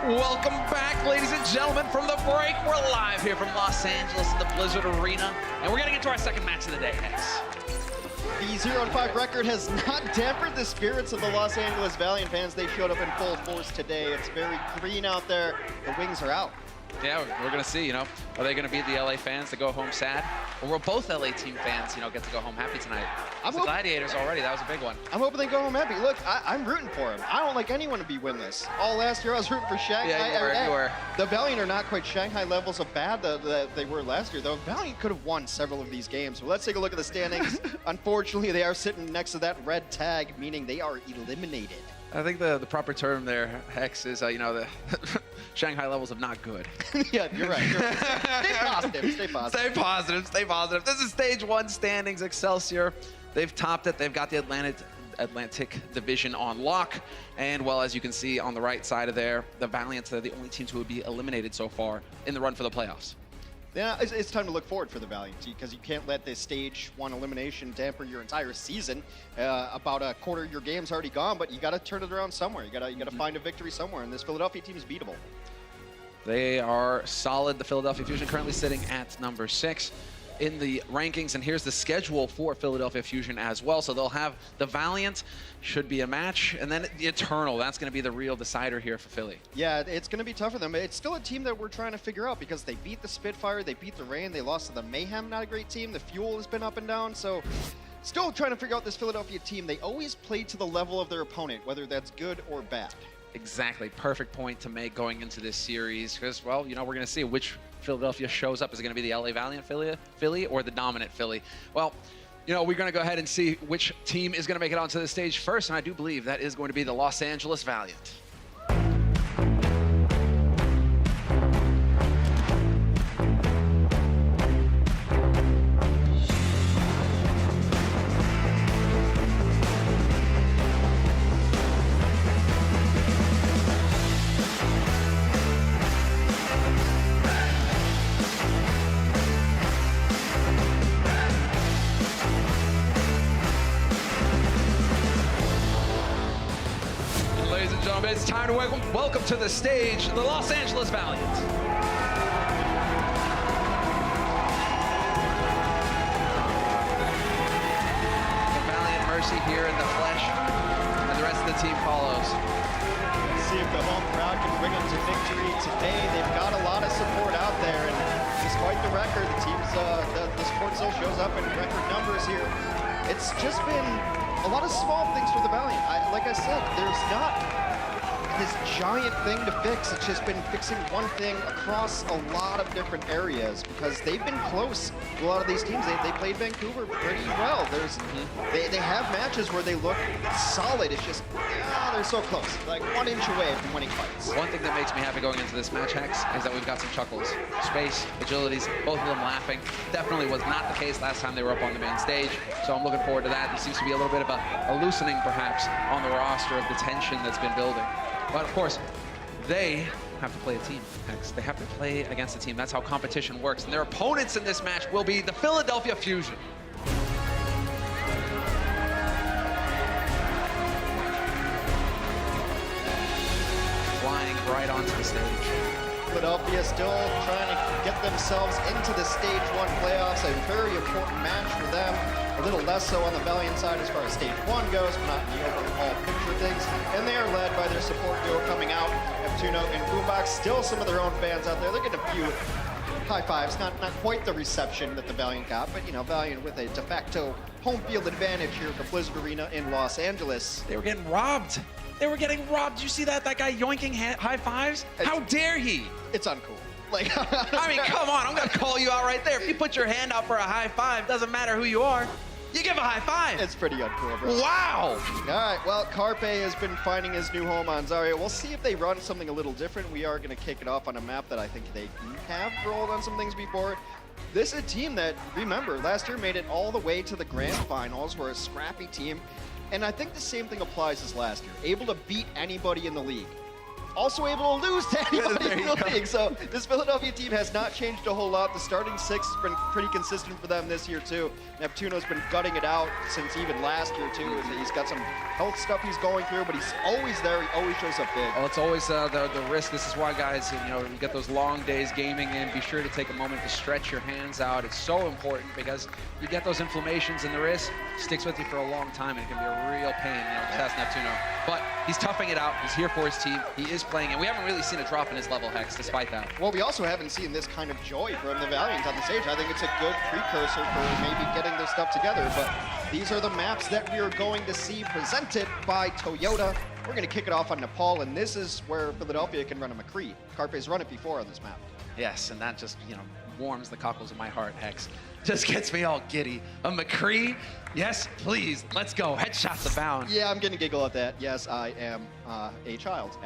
Welcome back, ladies and gentlemen, from the break. We're live here from Los Angeles in the Blizzard Arena, and we're gonna get to our second match of the day, Hex. The 0-5 record has not dampened the spirits of the Los Angeles Valiant fans. They showed up in full force today. It's very green out there. The wings are out. Yeah, we're gonna see, are they gonna be the LA fans that go home sad? Or will both LA team fans, get to go home happy tonight? The Gladiators already, that was a big one. I'm hoping they go home happy. Look, I'm rooting for them. I don't like anyone to be winless. All last year I was rooting for Shanghai. Yeah, you were. The Valiant are not quite Shanghai levels of bad that they were last year, though. Valiant could have won several of these games. So let's take a look at the standings. Unfortunately, they are sitting next to that red tag, meaning they are eliminated. I think the proper term there, Hex, is, the Shanghai levels of not good. Yeah, you're right. Stay positive, stay positive. Stay positive, stay positive. This is stage 1 standings. Excelsior, they've topped it. They've got the Atlantic division on lock. And, well, as you can see on the right side of there, the Valiants are the only teams who would be eliminated so far in the run for the playoffs. Yeah, it's time to look forward for the Valiant, because you can't let this stage 1 elimination damper your entire season. About a quarter of your game's already gone, but you got to turn it around somewhere. You got to find a victory somewhere, and this Philadelphia team is beatable. They are solid. The Philadelphia Fusion currently sitting at number 6 in the rankings, and here's the schedule for Philadelphia Fusion as well. So they'll have the Valiant, should be a match, and then the Eternal. That's going to be the real decider here for Philly. Yeah, it's going to be tough for them. It's still a team that we're trying to figure out, because they beat the Spitfire, they beat the Rain, they lost to the Mayhem, not a great team. The Fuel has been up and down, so still trying to figure out this Philadelphia team. They always play to the level of their opponent, whether that's good or bad. Exactly. Perfect point to make going into this series, because, well, we're going to see which Philadelphia shows up. Is it going to be the LA Valiant Philly or the dominant Philly? Well, we're going to go ahead and see which team is going to make it onto the stage first, and I do believe that is going to be the Los Angeles Valiant. It's time to welcome to the stage the Los Angeles Valiant. The Valiant Mercy here in the flesh, and the rest of the team follows. Let's see if the home crowd can bring them to victory today. They've got a lot of support out there, and despite the record, the team's the support still shows up in record numbers here. It's just been a lot of small things for the Valiant. Like I said, there's not this giant thing to fix. It's just been fixing one thing across a lot of different areas, because they've been close to a lot of these teams. They played Vancouver pretty well. They have matches where they look solid. It's just, they're so close, like 1 inch away from winning fights. One thing that makes me happy going into this match, Hex, is that we've got some chuckles. Space, agilities, both of them laughing. Definitely was not the case last time they were up on the main stage, so I'm looking forward to that. There seems to be a little bit of a loosening, perhaps, on the roster of the tension that's been building. But of course, they have to play a team, Hex. They have to play against a team. That's how competition works. And their opponents in this match will be the Philadelphia Fusion. Flying right onto the stage. Philadelphia still trying to get themselves into the stage 1 playoffs. A very important match for them. A little less so on the Valiant side as far as stage 1 goes, but not in the overall picture of things. And they are led by their support duo coming out. Neptuno and Boombox, still some of their own fans out there. They're getting a few high fives, not quite the reception that the Valiant got, but Valiant with a de facto home field advantage here at the Blizzard Arena in Los Angeles. They were getting robbed. They were getting robbed. Did you see that guy yoinking high fives? How dare he? It's uncool. I mean, come on, I'm gonna call you out right there. If you put your hand out for a high five, doesn't matter who you are, you give a high five. It's pretty uncool, bro. Wow. All right, well, Carpe has been finding his new home on Zarya. We'll see if they run something a little different. We are gonna kick it off on a map that I think they have rolled on some things before. This is a team that, remember, last year made it all the way to the grand finals. We're a scrappy team. And I think the same thing applies as last year. Able to beat anybody in the league. also able to lose to anybody in the league. So this Philadelphia team has not changed a whole lot. The starting six has been pretty consistent for them this year too. Neptuno's been gutting it out since even last year too. He's got some health stuff he's going through, but he's always there. He always shows up big. Well, it's always the risk. This is why, guys, you get those long days gaming in. Be sure to take a moment to stretch your hands out. It's so important because you get those inflammations in the wrist, sticks with you for a long time, and it can be a real pain. Test Neptuno. But he's toughing it out. He's here for his team. He is playing, and we haven't really seen a drop in his level, Hex, despite that. Well, we also haven't seen this kind of joy from the Valiant on the stage. I think it's a good precursor for maybe getting their stuff together, but these are the maps that we are going to see presented by Toyota. We're going to kick it off on Nepal, and this is where Philadelphia can run a McCree. Carpe's run it before on this map. Yes, and that just, warms the cockles of my heart, Hex. Just gets me all giddy. A McCree? Yes, please. Let's go. Headshots abound. Yeah, I'm going to giggle at that. Yes, I am a child.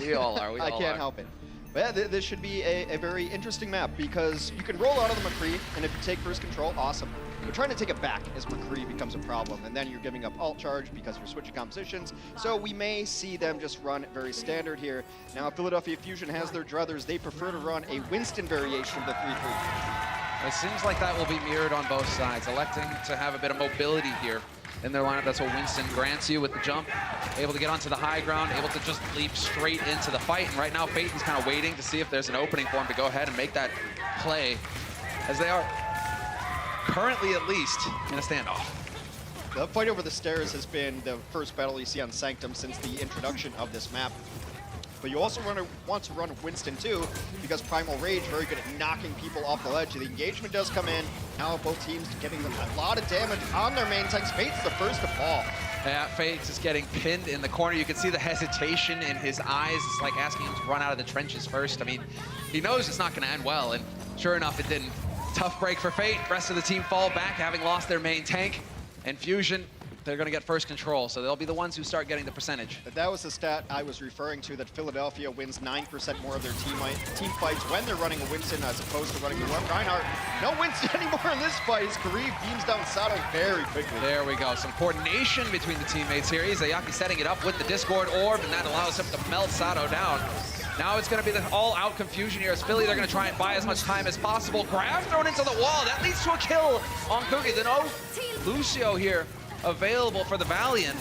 We all are. I can't help it. But yeah, this should be a very interesting map because you can roll out of the McCree, and if you take first control, awesome. But trying to take it back as McCree becomes a problem, and then you're giving up alt charge because you're switching compositions. So we may see them just run very standard here. Now, Philadelphia Fusion has their druthers. They prefer to run a Winston variation of the 3-3. It seems like that will be mirrored on both sides, electing to have a bit of mobility here in their lineup. That's what Winston grants you with the jump. Able to get onto the high ground, able to just leap straight into the fight. And right now, Phaeton's kind of waiting to see if there's an opening for him to go ahead and make that play, as they are currently at least in a standoff. The fight over the stairs has been the first battle you see on Sanctum since the introduction of this map. But you also want to run Winston too, because Primal Rage, very good at knocking people off the ledge. The engagement does come in. Now both teams getting a lot of damage on their main tanks. Fate's the first to fall. Yeah, Fate's is getting pinned in the corner. You can see the hesitation in his eyes. It's like asking him to run out of the trenches first. I mean, he knows it's not going to end well, and sure enough, it didn't. Tough break for Fate. Rest of the team fall back, having lost their main tank. And Fusion, they're going to get first control, so they'll be the ones who start getting the percentage. That was the stat I was referring to, that Philadelphia wins 9% more of their team fights when they're running a Winston as opposed to running a Reinhardt. No Winston anymore in this fight as Karib beams down Sato very quickly. There we go. Some coordination between the teammates here. Izayaki setting it up with the Discord Orb, and that allows him to melt Sato down. Now it's going to be the all-out confusion here as Philly. They're going to try and buy as much time as possible. Grab thrown into the wall. That leads to a kill on Cookie. Then, Lucio here available for the Valiant.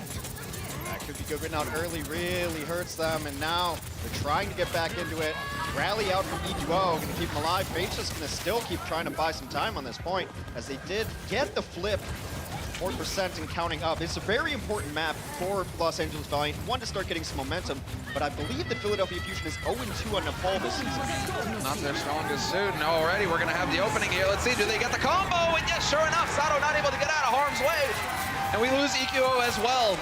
That could be good, but out early really hurts them, and now they're trying to get back into it. Rally out from E2O, going to keep them alive. Fate's just going to still keep trying to buy some time on this point, as they did get the flip. 4% and counting up. It's a very important map for Los Angeles Valiant. One to start getting some momentum, but I believe that Philadelphia Fusion is 0-2 on Nepal this season. Not their strongest suit, and already we're going to have the opening here. Let's see, do they get the combo? And yes, sure enough, Sato not able to get out of harm's way. And we lose EQO as well.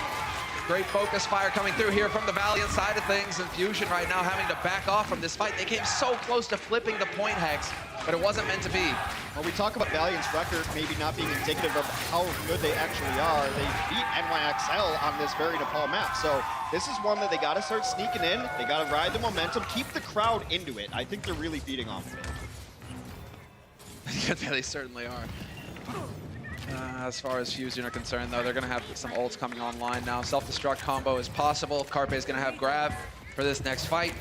Great focus fire coming through here from the Valiant side of things, and Fusion right now having to back off from this fight. They came so close to flipping the point, Hex, but it wasn't meant to be. When we talk about Valiant's record maybe not being indicative of how good they actually are, they beat NYXL on this very Nepal map. So this is one that they got to start sneaking in. They got to ride the momentum, keep the crowd into it. I think they're really feeding off of it. Yeah, they certainly are. As far as Fusion are concerned, though, they're going to have some ults coming online now. Self-destruct combo is possible. Carpe is going to have grab for this next fight,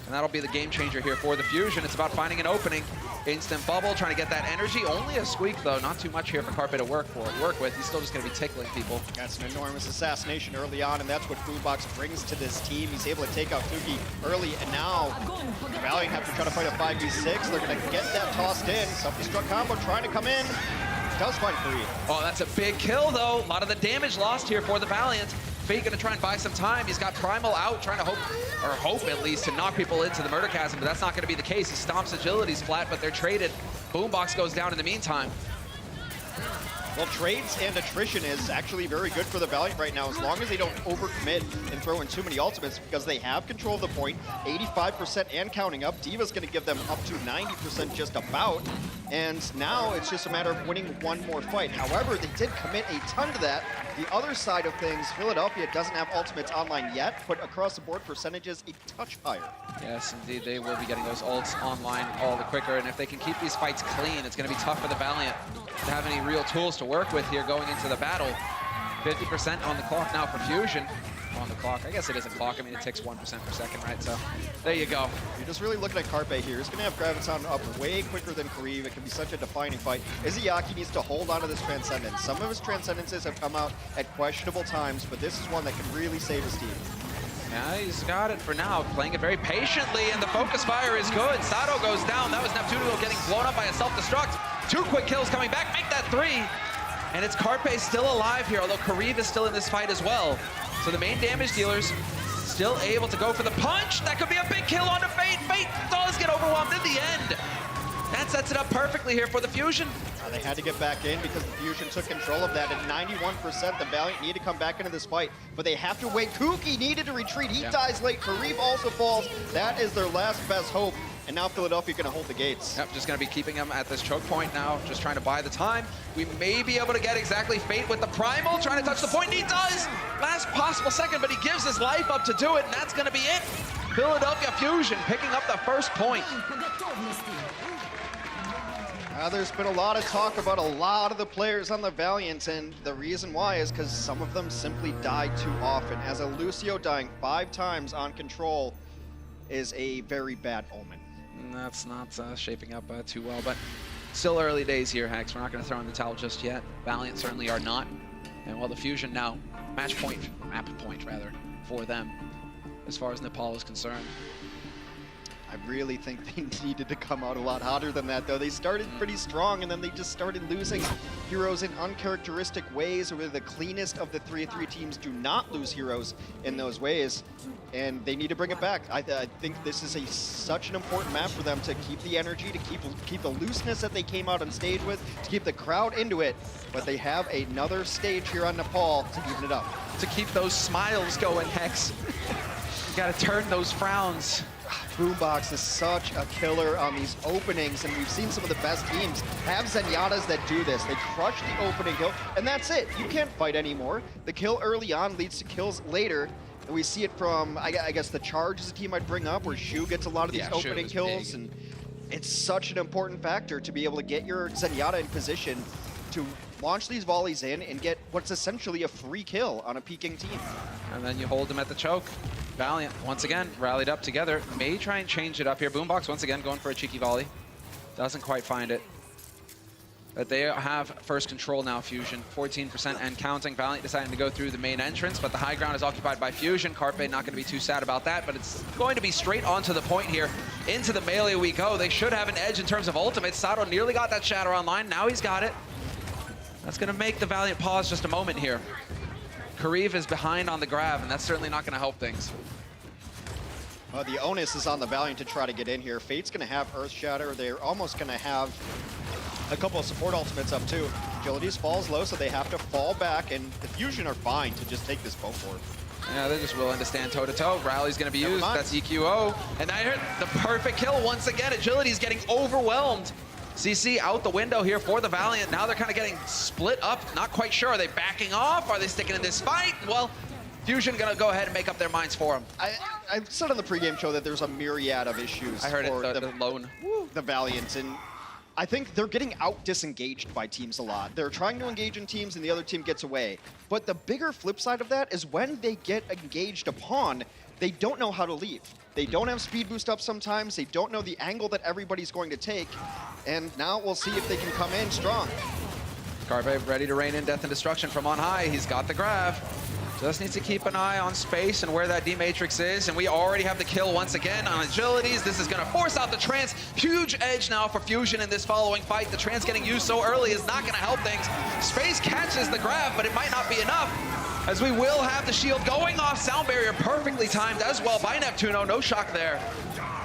and that'll be the game changer here for the Fusion. It's about finding an opening. Instant bubble, trying to get that energy. Only a squeak, though. Not too much here for Carpe to work with. He's still just going to be tickling people. That's an enormous assassination early on, and that's what Boombox brings to this team. He's able to take out Tuki early, and now Valiant have to try to fight a 5v6. They're going to get that tossed in. Self-destruct combo trying to come in. Does find free. Oh, that's a big kill, though. A lot of the damage lost here for the Valiant. Fate gonna try and buy some time. He's got Primal out, trying to hope at least, to knock people into the murder chasm, but that's not gonna be the case. He stomps agility's flat, but they're traded. Boombox goes down in the meantime. Well, trades and attrition is actually very good for the Valiant right now, as long as they don't overcommit and throw in too many ultimates, because they have control of the point, 85% and counting up. D.Va's going to give them up to 90% just about, and now it's just a matter of winning one more fight. However, they did commit a ton to that. The other side of things, Philadelphia doesn't have ultimates online yet, but across the board percentages a touch higher. Yes, indeed, they will be getting those ults online all the quicker, and if they can keep these fights clean, it's going to be tough for the Valiant to have any real tools to work with here going into the battle. 50% on the clock now for Fusion. On the clock. I guess it isn't clock. I mean, it ticks 1% per second, right? So there you go. You're just really looking at Carpe here. He's going to have Graviton up way quicker than Kariv. It can be such a defining fight. Izayaki needs to hold on to this Transcendence. Some of his Transcendences have come out at questionable times, but this is one that can really save his team. Yeah, he's got it for now, playing it very patiently, and the focus fire is good. Sato goes down. That was Neptuno getting blown up by a self-destruct. 2 quick kills coming back, make that 3. And it's Carpe still alive here, although Kariv is still in this fight as well. So the main damage dealers still able to go for the punch. That could be a big kill onto Fate. Fate does get overwhelmed in the end. That sets it up perfectly here for the Fusion. They had to get back in because the Fusion took control of that. At 91%, the Valiant need to come back into this fight, but they have to wait. Kuki needed to retreat. He dies late. Kariv also falls. That is their last best hope. And now Philadelphia going to hold the gates. Yep, just going to be keeping him at this choke point now, just trying to buy the time. We may be able to get exactly Fate with the Primal, trying to touch the point, and he does! Last possible second, but he gives his life up to do it, and that's going to be it. Philadelphia Fusion picking up the first point. There's been a lot of talk about a lot of the players on the Valiant, and the reason why is because some of them simply die too often. As a Lucio dying 5 times on Control is a very bad omen. That's not shaping up too well, but still early days here, Hex. We're not going to throw in the towel just yet. Valiant certainly are not. And while the Fusion now, map point rather, for them, as far as Nepal is concerned. I really think they needed to come out a lot hotter than that, though. They started pretty strong, and then they just started losing heroes in uncharacteristic ways, where the cleanest of the 3-3 teams do not lose heroes in those ways, and they need to bring it back. I think this is such an important map for them to keep the energy, to keep the looseness that they came out on stage with, to keep the crowd into it, but they have another stage here on Nepal to even it up. To keep those smiles going, Hex. You gotta turn those frowns. Boombox is such a killer on these openings, and we've seen some of the best teams have Zenyatas that do this. They crush the opening kill, and that's it. You can't fight anymore. The kill early on leads to kills later, and we see it from, I guess, the Charge is a team I'd bring up, where Shu gets a lot of these opening kills, and it's such an important factor to be able to get your Zenyatta in position to launch these volleys in and get what's essentially a free kill on a peeking team. And then you hold them at the choke. Valiant, once again, rallied up together. May try and change it up here. Boombox, once again, going for a cheeky volley. Doesn't quite find it. But they have first control now, Fusion. 14% and counting. Valiant deciding to go through the main entrance, but the high ground is occupied by Fusion. Carpe not going to be too sad about that, but it's going to be straight onto the point here. Into the melee we go. They should have an edge in terms of ultimate. Sato nearly got that Shatter online. Now he's got it. That's going to make the Valiant pause just a moment here. Kariv is behind on the grab, and that's certainly not going to help things. The onus is on the Valiant to try to get in here. Fate's going to have Earth Shatter. They're almost going to have a couple of support ultimates up too. Agilities falls low, so they have to fall back, and the Fusion are fine to just take this boat forward. Yeah, they're just willing to stand toe-to-toe. Rally's going to be used. That's EQO. And I heard the perfect kill once again. Agility's getting overwhelmed. CC out the window here for the Valiant. Now they're kind of getting split up. Not quite sure. Are they backing off? Are they sticking in this fight? Well, Fusion going to go ahead and make up their minds for them. I said on the pregame show that there's a myriad of issues I heard for it, the lone. The Valiant, and I think they're getting out-disengaged by teams a lot. They're trying to engage in teams, and the other team gets away. But the bigger flip side of that is when they get engaged upon, they don't know how to leave. They don't have speed boost up sometimes. They don't know the angle that everybody's going to take. And now we'll see if they can come in strong. Carpe ready to rain in death and destruction from on high. He's got the grab. Just needs to keep an eye on space and where that D-Matrix is. And we already have the kill once again on agilities. This is going to force out the Trance. Huge edge now for Fusion in this following fight. The Trance getting used so early is not going to help things. Space catches the grab, but it might not be enough, as we will have the shield going off. Sound barrier perfectly timed as well by Neptuno. No shock there.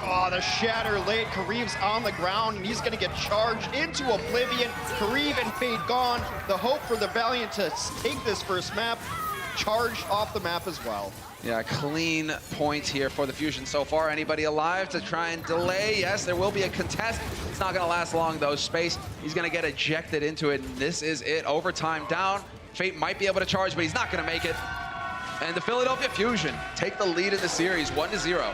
Oh, the Shatter late. Kariv's on the ground, and he's going to get charged into oblivion. Kariv and Fade gone. The hope for the Valiant to take this first map, charged off the map as well. Yeah, clean point here for the Fusion so far. Anybody alive to try and delay? Yes, there will be a contest. It's not going to last long, though. Space, he's going to get ejected into it, and this is it. Overtime down. Fate might be able to charge, but he's not going to make it. And the Philadelphia Fusion take the lead in the series, 1-0.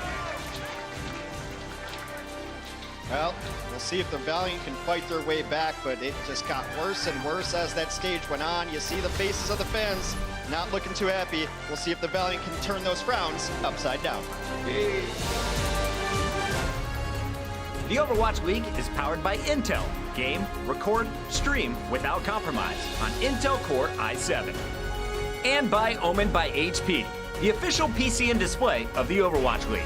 Well, we'll see if the Valiant can fight their way back, but it just got worse and worse as that stage went on. You see the faces of the fans not looking too happy. We'll see if the Valiant can turn those frowns upside down. The Overwatch League is powered by Intel. Game, record, stream without compromise on Intel Core i7. And by Omen by HP, the official PC and display of the Overwatch League.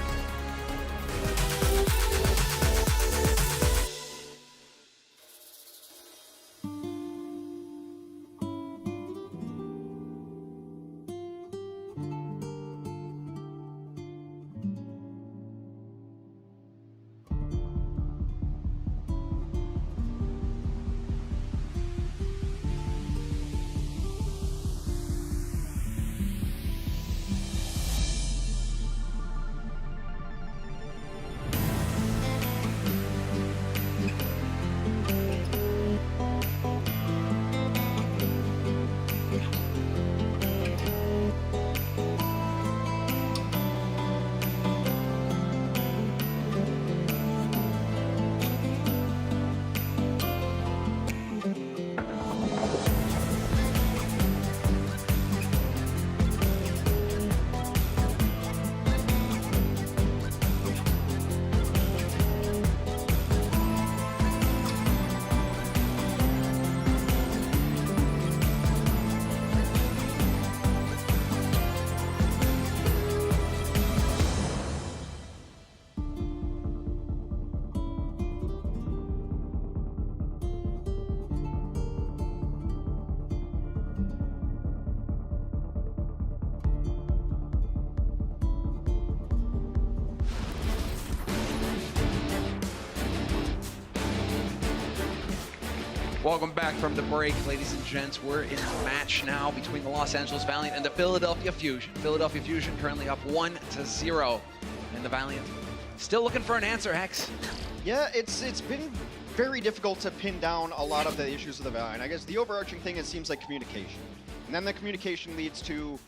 Welcome back from the break, ladies and gents. We're in a match now between the Los Angeles Valiant and the Philadelphia Fusion. Philadelphia Fusion currently up 1-0, and the Valiant still looking for an answer, Hex. Yeah, it's been very difficult to pin down a lot of the issues of the Valiant. I guess the overarching thing, it seems like communication. And then the communication leads to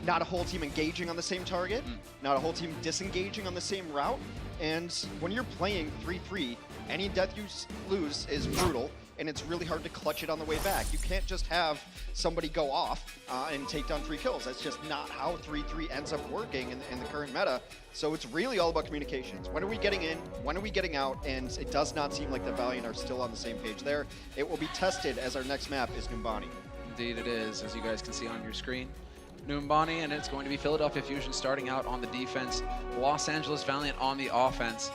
not a whole team engaging on the same target, not a whole team disengaging on the same route. And when you're playing 3-3, any death you lose is brutal, and it's really hard to clutch it on the way back. You can't just have somebody go off and take down 3 kills. That's just not how 3-3 ends up working in the current meta. So it's really all about communications. When are we getting in? When are we getting out? And it does not seem like the Valiant are still on the same page there. It will be tested as our next map is Numbani. Indeed it is, as you guys can see on your screen. Numbani, and it's going to be Philadelphia Fusion starting out on the defense, Los Angeles Valiant on the offense.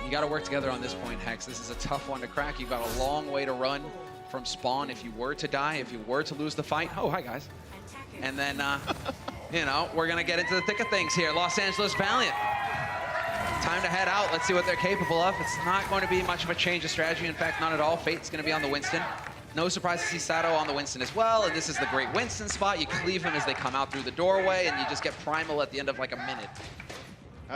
You got to work together on this point, Hex. This is a tough one to crack. You've got a long way to run from spawn if you were to die, if you were to lose the fight. Oh, hi, guys. And then, you know, we're going to get into the thick of things here. Los Angeles Valiant. Time to head out. Let's see what they're capable of. It's not going to be much of a change of strategy. In fact, none at all. Fate's going to be on the Winston. No surprise to see Sato on the Winston as well. And this is the great Winston spot. You cleave him as they come out through the doorway, and you just get primal at the end of like a minute.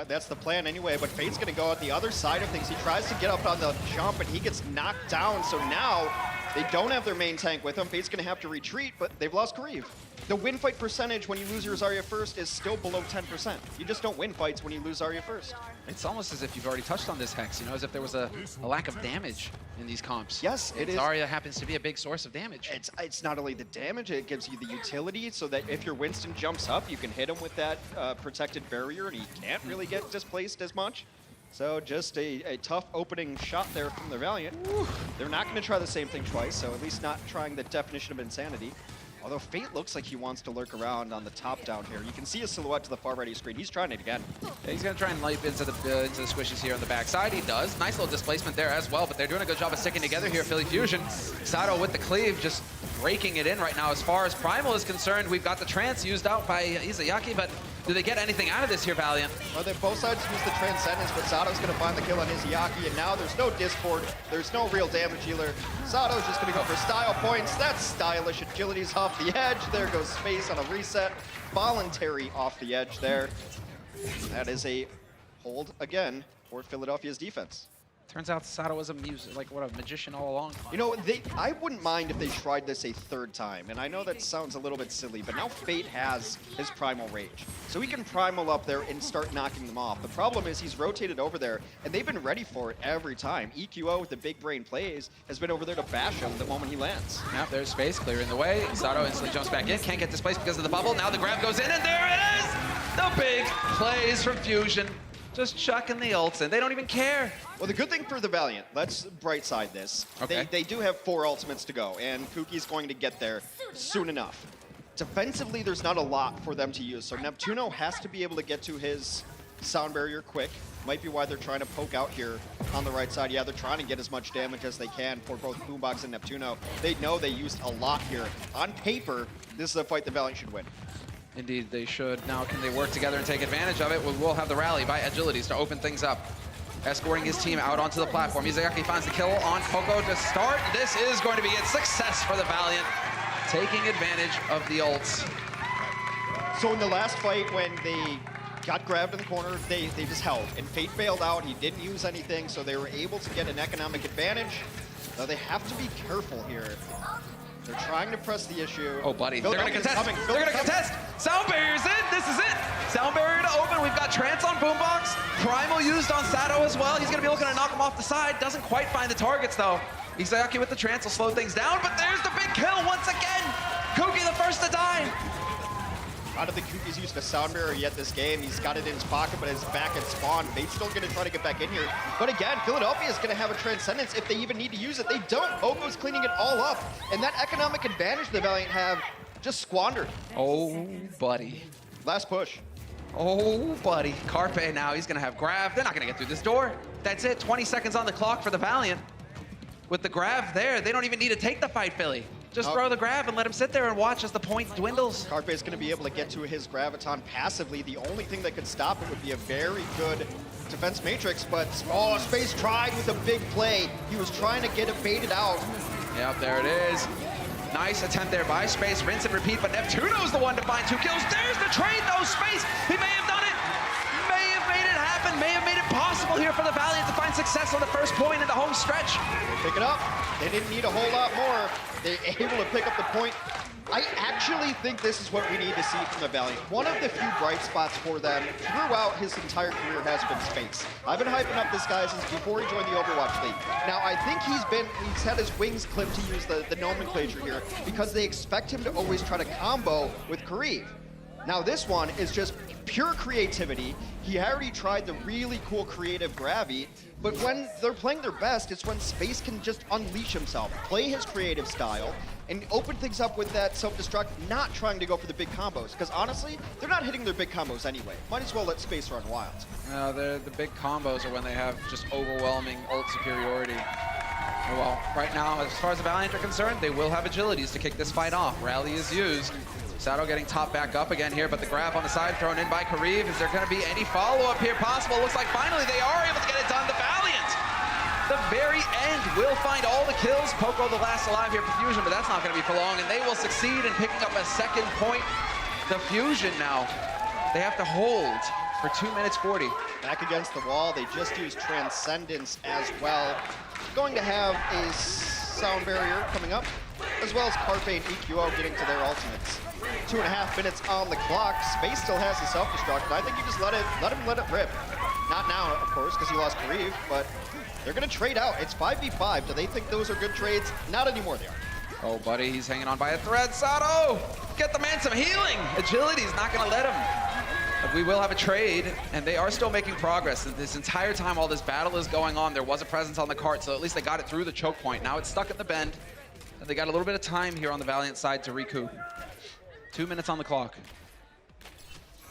That's the plan anyway, but Fate's going to go out the other side of things. He tries to get up on the jump, and he gets knocked down. So now they don't have their main tank with them. Fate's going to have to retreat, but they've lost Kareev. The win fight percentage when you lose your Zarya first is still below 10%. You just don't win fights when you lose Zarya first. It's almost as if you've already touched on this, Hex, you know, as if there was a lack of damage in these comps. Yes, it is. Zarya happens to be a big source of damage. It's not only the damage, it gives you the utility so that if your Winston jumps up, you can hit him with that protected barrier, and he can't really get displaced as much. So just a tough opening shot there from the Valiant. They're not going to try the same thing twice, so at least not trying the definition of insanity. Although Fate looks like he wants to lurk around on the top down here. You can see his silhouette to the far right of your screen. He's trying it again. Yeah, he's going to try and leap into the squishes here on the backside. He does. Nice little displacement there as well, but they're doing a good job of sticking together here, Philly Fusion. Sato with the cleave, just breaking it in right now. As far as Primal is concerned, we've got the trance used out by Izayaki, but do they get anything out of this here, Valiant? Well, they both sides use the Transcendence, but Sato's going to find the kill on Izayaki, and now there's no Discord. There's no real damage healer. Sato's just going to go for style points. That's stylish. Agility's off the edge. There goes Space on a reset. Voluntary off the edge there. That is a hold again for Philadelphia's defense. Turns out Sato was a magician all along. You know, I wouldn't mind if they tried this a third time, and I know that sounds a little bit silly, but now Fate has his Primal Rage. So he can Primal up there and start knocking them off. The problem is he's rotated over there, and they've been ready for it every time. EQO with the big brain plays has been over there to bash him the moment he lands. Yep, there's space clearing the way. Sato instantly jumps back in, can't get displaced because of the bubble. Now the grab goes in, and there it is! The big plays from Fusion. Just chucking the ults in. They don't even care. Well, the good thing for the Valiant, let's bright side this. Okay. They do have 4 ultimates to go, and Kuki's going to get there soon enough. Defensively, there's not a lot for them to use, so Neptuno has to be able to get to his sound barrier quick. Might be why they're trying to poke out here on the right side. Yeah, they're trying to get as much damage as they can for both Boombox and Neptuno. They know they used a lot here. On paper, this is a fight the Valiant should win. Indeed, they should. Now, can they work together and take advantage of it? We'll have the rally by Agilities to open things up. Escorting his team out onto the platform. Izayaki finds the kill on Poco to start. This is going to be a success for the Valiant, taking advantage of the ults. So in the last fight, when they got grabbed in the corner, they just held. And Fate bailed out. He didn't use anything, so they were able to get an economic advantage. Now they have to be careful here. They're trying to press the issue. Oh, buddy. They're going to contest. They're going to contest. Sound barrier's in. This is it. Sound barrier to open. We've got Trance on Boombox. Primal used on Sato as well. He's going to be looking to knock him off the side. Doesn't quite find the targets, though. Izayaki with the Trance will slow things down, but there's the big kill once again. Kuki the first to die. I don't think Kuki's used a sound barrier yet this game. He's got it in his pocket, but it's back at spawn. Fate's still going to try to get back in here. But again, Philadelphia is going to have a Transcendence if they even need to use it. They don't. Poco's cleaning it all up. And that economic advantage the Valiant have just squandered. Oh, buddy. Last push. Oh, buddy. Carpe now, he's going to have grab. They're not going to get through this door. That's it. 20 seconds on the clock for the Valiant. With the grab there, they don't even need to take the fight, Philly. Just throw the grab and let him sit there and watch as the point dwindles. Carpe is going to be able to get to his Graviton passively. The only thing that could stop it would be a very good defense matrix, but Space tried with a big play. He was trying to get it baited out. Yep, there it is. Nice attempt there by Space, rinse and repeat, but Neptuno's the one to find 2 kills. There's the trade though, Space. He may have done it, may have made it happen, may have made it possible here for the Valiant to find success on the first point in the home stretch. Pick it up. They didn't need a whole lot more. They're able to pick up the point. I actually think this is what we need to see from the Valiant. One of the few bright spots for them throughout his entire career has been Space. I've been hyping up this guy since before he joined the Overwatch League. Now, I think he's had his wings clipped, to use the nomenclature here, because they expect him to always try to combo with Kariv. Now, this one is just pure creativity. He already tried the really cool creative Gravy, but when they're playing their best, it's when Space can just unleash himself, play his creative style, and open things up with that self-destruct, not trying to go for the big combos. Because honestly, they're not hitting their big combos anyway. Might as well let Space run wild. The big combos are when they have just overwhelming ult superiority. Well, right now, as far as the Valiant are concerned, they will have agilities to kick this fight off. Rally is used. Sato getting top back up again here, but the grab on the side thrown in by Kariv. Is there going to be any follow-up here possible? Looks like finally they are able to get it done. The Valiant, the very end, will find all the kills. Poco the last alive here for Fusion, but that's not going to be for long, and they will succeed in picking up a second point. The Fusion now, they have to hold for 2 minutes 40. Back against the wall, they just used Transcendence as well. Going to have a sound barrier coming up, as well as Carpe and EQO getting to their ultimates. 2.5 minutes on the clock. Space still has the self-destruct, and I think you just let it rip. Not now, of course, because he lost Kariv, but they're going to trade out. It's 5v5. Do they think those are good trades? Not anymore, they are. Oh, buddy, he's hanging on by a thread. Sato, get the man some healing. Agility's not going to let him. But we will have a trade, and they are still making progress. And this entire time while this battle is going on, there was a presence on the cart, so at least they got it through the choke point. Now it's stuck at the bend, and they got a little bit of time here on the Valiant side to recoup. 2 minutes on the clock.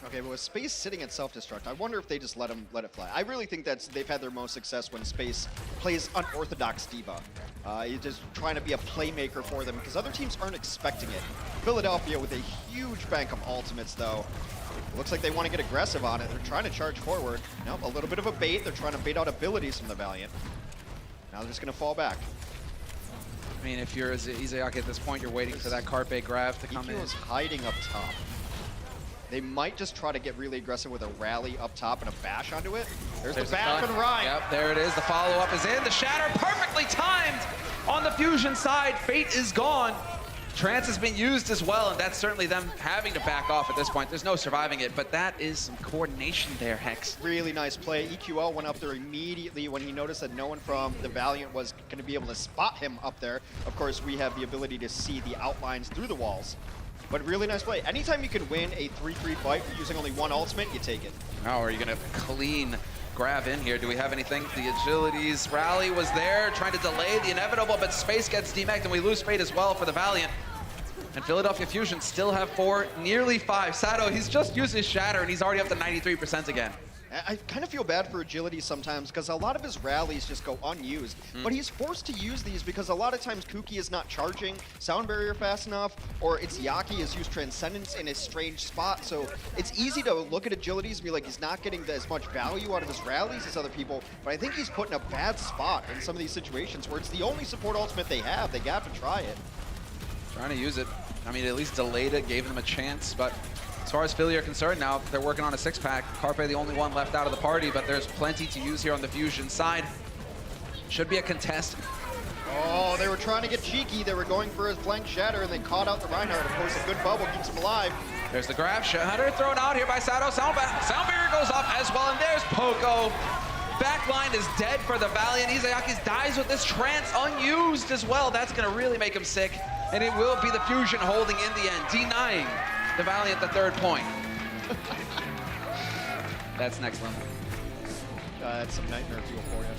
Okay, but with Space sitting at self-destruct, I wonder if they just let it fly. I really think they've had their most success when Space plays unorthodox D.Va. He's just trying to be a playmaker for them, because other teams aren't expecting it. Philadelphia with a huge bank of ultimates, though. Looks like they want to get aggressive on it. They're trying to charge forward. Nope, a little bit of a bait. They're trying to bait out abilities from the Valiant. Now they're just going to fall back. I mean, if you're Izayaki at this point, you're waiting for that Carpe grab to come in. EQ is hiding up top. They might just try to get really aggressive with a rally up top and a bash onto it. There's the back and Ryan. Yep, there it is. The follow-up is in. The shatter perfectly timed on the Fusion side. Fate is gone. Trance has been used as well, and that's certainly them having to back off at this point. There's no surviving it, but that is some coordination there, Hex. Really nice play. EQL went up there immediately when he noticed that no one from the Valiant was going to be able to spot him up there. Of course, we have the ability to see the outlines through the walls. But really nice play. Anytime you can win a 3-3 fight using only one ultimate, you take it. Oh, are you going to clean grab in here? Do we have anything? The agilities rally was there, trying to delay the inevitable, but Space gets demeched, and we lose Fate as well for the Valiant. And Philadelphia Fusion still have 4, nearly 5. Sato, he's just used his shatter, and he's already up to 93% again. I kind of feel bad for Agility sometimes because a lot of his rallies just go unused. But he's forced to use these because a lot of times Kuki is not charging Sound Barrier fast enough, or it's Yaki has used Transcendence in a strange spot. So it's easy to look at Agilities and be like, he's not getting as much value out of his rallies as other people. But I think he's put in a bad spot in some of these situations where it's the only support ultimate they have. They got to try it. Trying to use it. I mean, at least delayed it, gave them a chance, but as far as Philly are concerned now, they're working on a 6-pack. Carpe the only one left out of the party, but there's plenty to use here on the Fusion side. Should be a contest. Oh, they were trying to get cheeky. They were going for his flank shatter, and they caught out the Reinhardt. Of course, a good bubble keeps him alive. There's the grab. Shatter thrown out here by Sato. Sound barrier goes up as well, and there's Poco. Backline is dead for the Valiant. Izayaki dies with this trance unused as well. That's going to really make him sick, and it will be the Fusion holding in the end, denying the Valiant the 3rd point. That's next level. That's some nightmare fuel for you.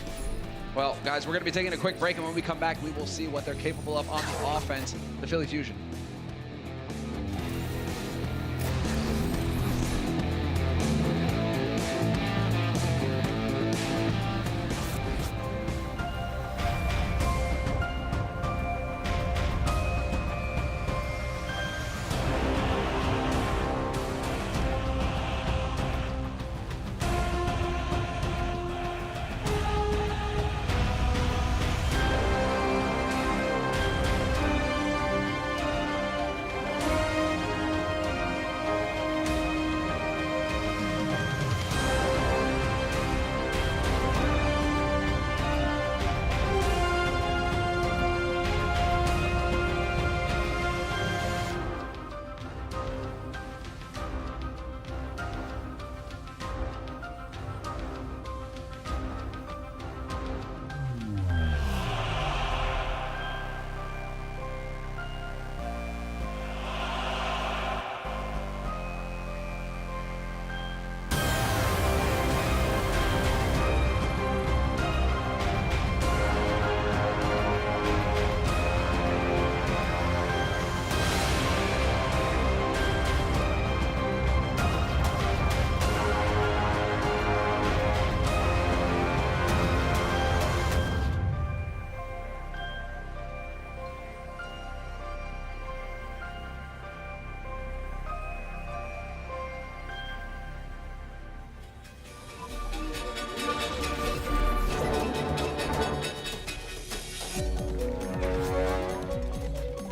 Well, guys, we're going to be taking a quick break, and when we come back, we will see what they're capable of on the offense, the Philly Fusion.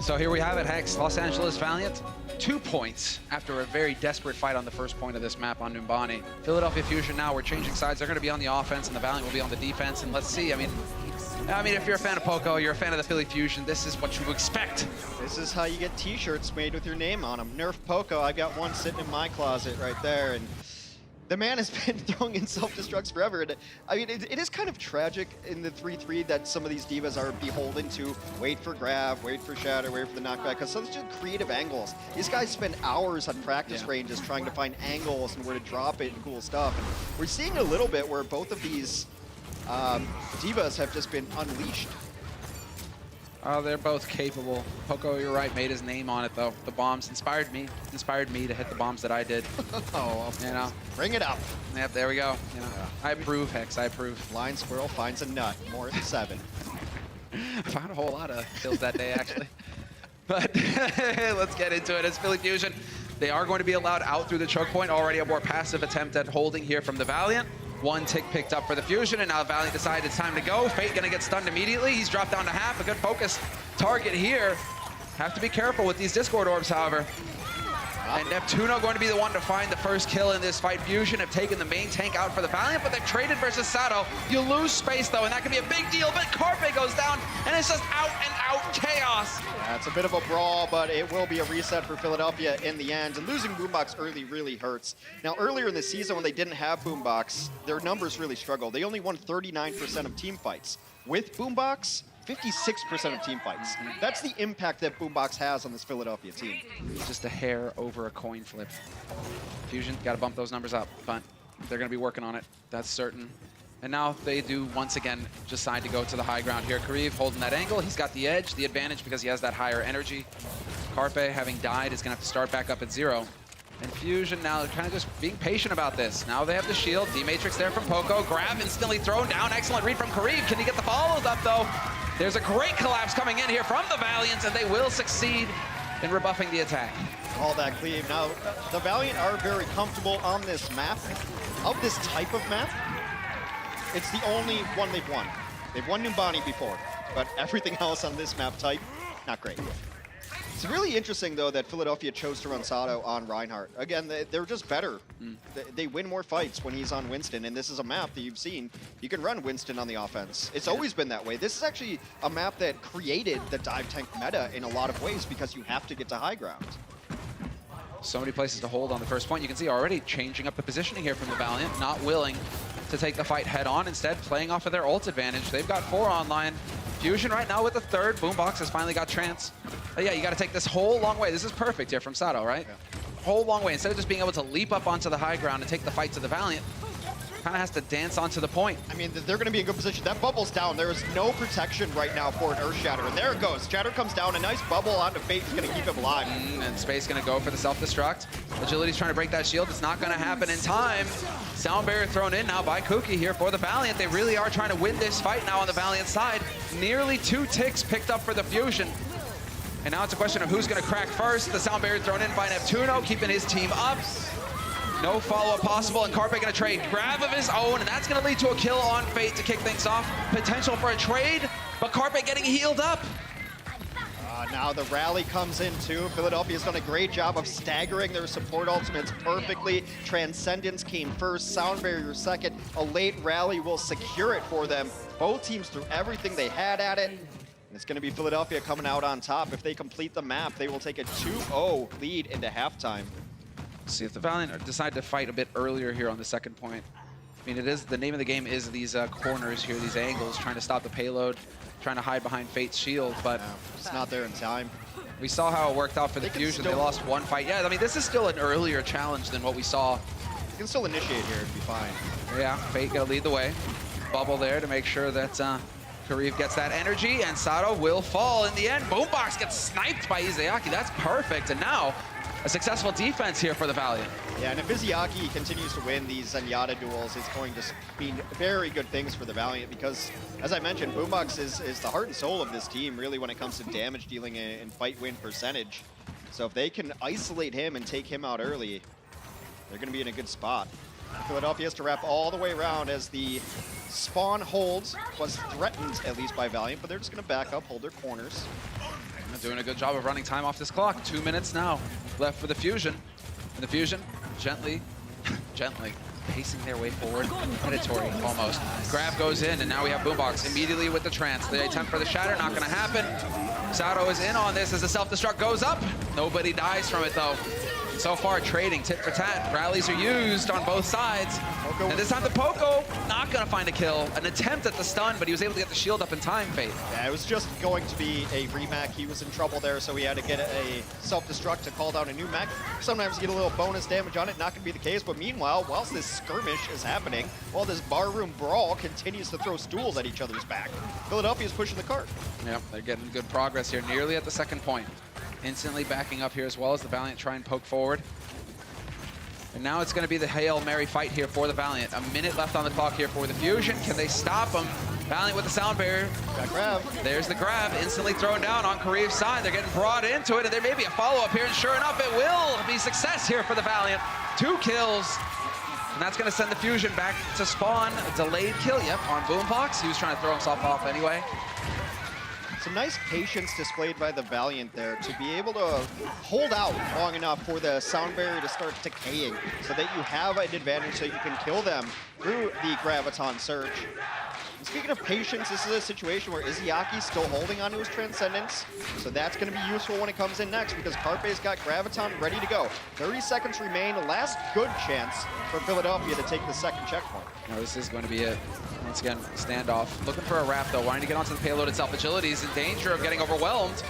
So here we have it, Hex. Los Angeles Valiant, 2 points after a very desperate fight on the first point of this map on Numbani. Philadelphia Fusion now, we're changing sides. They're going to be on the offense, and the Valiant will be on the defense. And let's see, I mean, if you're a fan of Poco, you're a fan of the Philly Fusion, this is what you expect. This is how you get t-shirts made with your name on them. Nerf Poco, I got one sitting in my closet right there. And the man has been throwing in self-destructs forever. And I mean, it is kind of tragic in the 3-3 that some of these divas are beholden to wait for grab, wait for shatter, wait for the knockback, because such creative angles. These guys spend hours on practice ranges trying to find angles and where to drop it and cool stuff. And we're seeing a little bit where both of these divas have just been unleashed. Oh, they're both capable. Poco, you're right, made his name on it, though. The bombs inspired me to hit the bombs that I did. Oh, you know. Bring it up. Yep, there we go. You know, I approve, Hex, I approve. Blind squirrel finds a nut, more than 7. I found a whole lot of kills that day, actually. But let's get into it. As Philly Fusion, they are going to be allowed out through the choke point. Already a more passive attempt at holding here from the Valiant. 1 tick picked up for the Fusion, and now Valiant decided it's time to go. Fate gonna get stunned immediately. He's dropped down to half. A good focus target here. Have to be careful with these Discord orbs, however. And Neptuno going to be the one to find the first kill in this fight. Fusion have taken the main tank out for the Valiant, but they've traded versus Sato. You lose space, though, and that can be a big deal, but Carpe goes down, and it's just out and out chaos. Yeah, it's a bit of a brawl, but it will be a reset for Philadelphia in the end. And losing Boombox early really hurts. Now, earlier in the season when they didn't have Boombox, their numbers really struggled. They only won 39% of team fights. With Boombox, 56% of team fights. That's the impact that Boombox has on this Philadelphia team. It's just a hair over a coin flip. Fusion, got to bump those numbers up, but they're going to be working on it. That's certain. And now they do once again decide to go to the high ground here. Kariv holding that angle. He's got the edge, the advantage because he has that higher energy. Carpe, having died, is going to have to start back up at 0. And Fusion now kind of just being patient about this. Now they have the shield. D-Matrix there from Poco. Grab instantly thrown down. Excellent read from Kariv. Can he get the follows up, though? There's a great collapse coming in here from the Valiants, and they will succeed in rebuffing the attack. All that cleave. Now, the Valiant are very comfortable on this map. Of this type of map, it's the only one they've won. They've won Numbani before, but everything else on this map type, not great. It's really interesting, though, that Philadelphia chose to run Sato on Reinhardt. Again, they're just better. They win more fights when he's on Winston, and this is a map that you've seen. You can run Winston on the offense. It's always been that way. This is actually a map that created the dive tank meta in a lot of ways because you have to get to high ground. So many places to hold on the first point. You can see already changing up the positioning here from the Valiant, not willing to take the fight head on, instead playing off of their ult advantage. They've got 4 online. Fusion right now with the 3rd. Boombox has finally got trance. But yeah, you got to take this whole long way. This is perfect here from Sato, right? Yeah. Whole long way. Instead of just being able to leap up onto the high ground and take the fight to the Valiant, kind of has to dance onto the point. I mean, they're going to be in good position. That bubble's down. There is no protection right now for an Earth Shatter. And there it goes. Shatter comes down. A nice bubble onto Fate is going to keep him alive. And Space going to go for the self-destruct. Agility's trying to break that shield. It's not going to happen in time. Sound barrier thrown in now by Kuki here for the Valiant. They really are trying to win this fight now on the Valiant side. Nearly 2 ticks picked up for the Fusion. And now it's a question of who's going to crack first. The sound barrier thrown in by Neptuno, keeping his team up. No follow-up possible, and Carpe going to trade grab of his own, and that's going to lead to a kill on Fate to kick things off. Potential for a trade, but Carpe getting healed up. Now the rally comes in too. Philadelphia's done a great job of staggering their support ultimates perfectly. Transcendence came first, Sound Barrier second. A late rally will secure it for them. Both teams threw everything they had at it. And it's going to be Philadelphia coming out on top. If they complete the map, they will take a 2-0 lead into halftime. See if the Valiant decide to fight a bit earlier here on the second point. I mean, it is the name of the game is these corners here, these angles, trying to stop the payload, trying to hide behind Fate's shield, but it's not there in time. We saw how it worked out for the Fusion. They lost 1 fight. Yeah, I mean, this is still an earlier challenge than what we saw. You can still initiate here and be fine. Yeah, Fate gonna lead the way. Bubble there to make sure that Kariv gets that energy, and Sato will fall in the end. Boombox gets sniped by Izayaki. That's perfect, and now a successful defense here for the Valiant. Yeah, and if Izayaki continues to win these Zenyatta duels, it's going to mean very good things for the Valiant because, as I mentioned, Boombox is the heart and soul of this team, really, when it comes to damage dealing and fight win percentage. So if they can isolate him and take him out early, they're going to be in a good spot. Philadelphia has to wrap all the way around as the spawn hold was threatened, at least by Valiant, but they're just going to back up, hold their corners. Doing a good job of running time off this clock. 2 minutes now left for the Fusion. And the Fusion, gently, pacing their way forward. Predatory, almost. Grab goes in, and now we have Boombox immediately with the trance. The attempt for the shatter, not going to happen. Sato is in on this as the self-destruct goes up. Nobody dies from it, though. So far, trading tit for tat. Rallies are used on both sides. And this time the Poco not going to find a kill. An attempt at the stun, but he was able to get the shield up in time, Fate. Yeah, it was just going to be a remake. He was in trouble there, so he had to get a self-destruct to call down a new mech. Sometimes you get a little bonus damage on it, not going to be the case. But meanwhile, whilst this skirmish is happening, while this barroom brawl continues to throw stools at each other's back, Philadelphia's pushing the cart. Yeah, they're getting good progress here, nearly at the second point. Instantly backing up here as well as the Valiant try and poke forward. And now it's going to be the Hail Mary fight here for the Valiant. A minute left on the clock here for the Fusion. Can they stop them? Valiant with the sound barrier. That grab. There's the grab, instantly thrown down on Kariv's side. They're getting brought into it, and there may be a follow-up here, and sure enough, it will be success here for the Valiant. 2 kills, and that's going to send the Fusion back to spawn. A delayed kill, yep, on Boombox. He was trying to throw himself off anyway. Some nice patience displayed by the Valiant there to be able to hold out long enough for the sound barrier to start decaying so that you have an advantage so you can kill them through the Graviton Surge. And speaking of patience, this is a situation where Izyaki's still holding onto his Transcendence, so that's going to be useful when it comes in next because Carpe's got Graviton ready to go. 30 seconds remain, last good chance for Philadelphia to take the second checkpoint. Now this is going to be a, once again, standoff. Looking for a wrap though, wanting to get onto the payload itself. Agility is in danger of getting overwhelmed.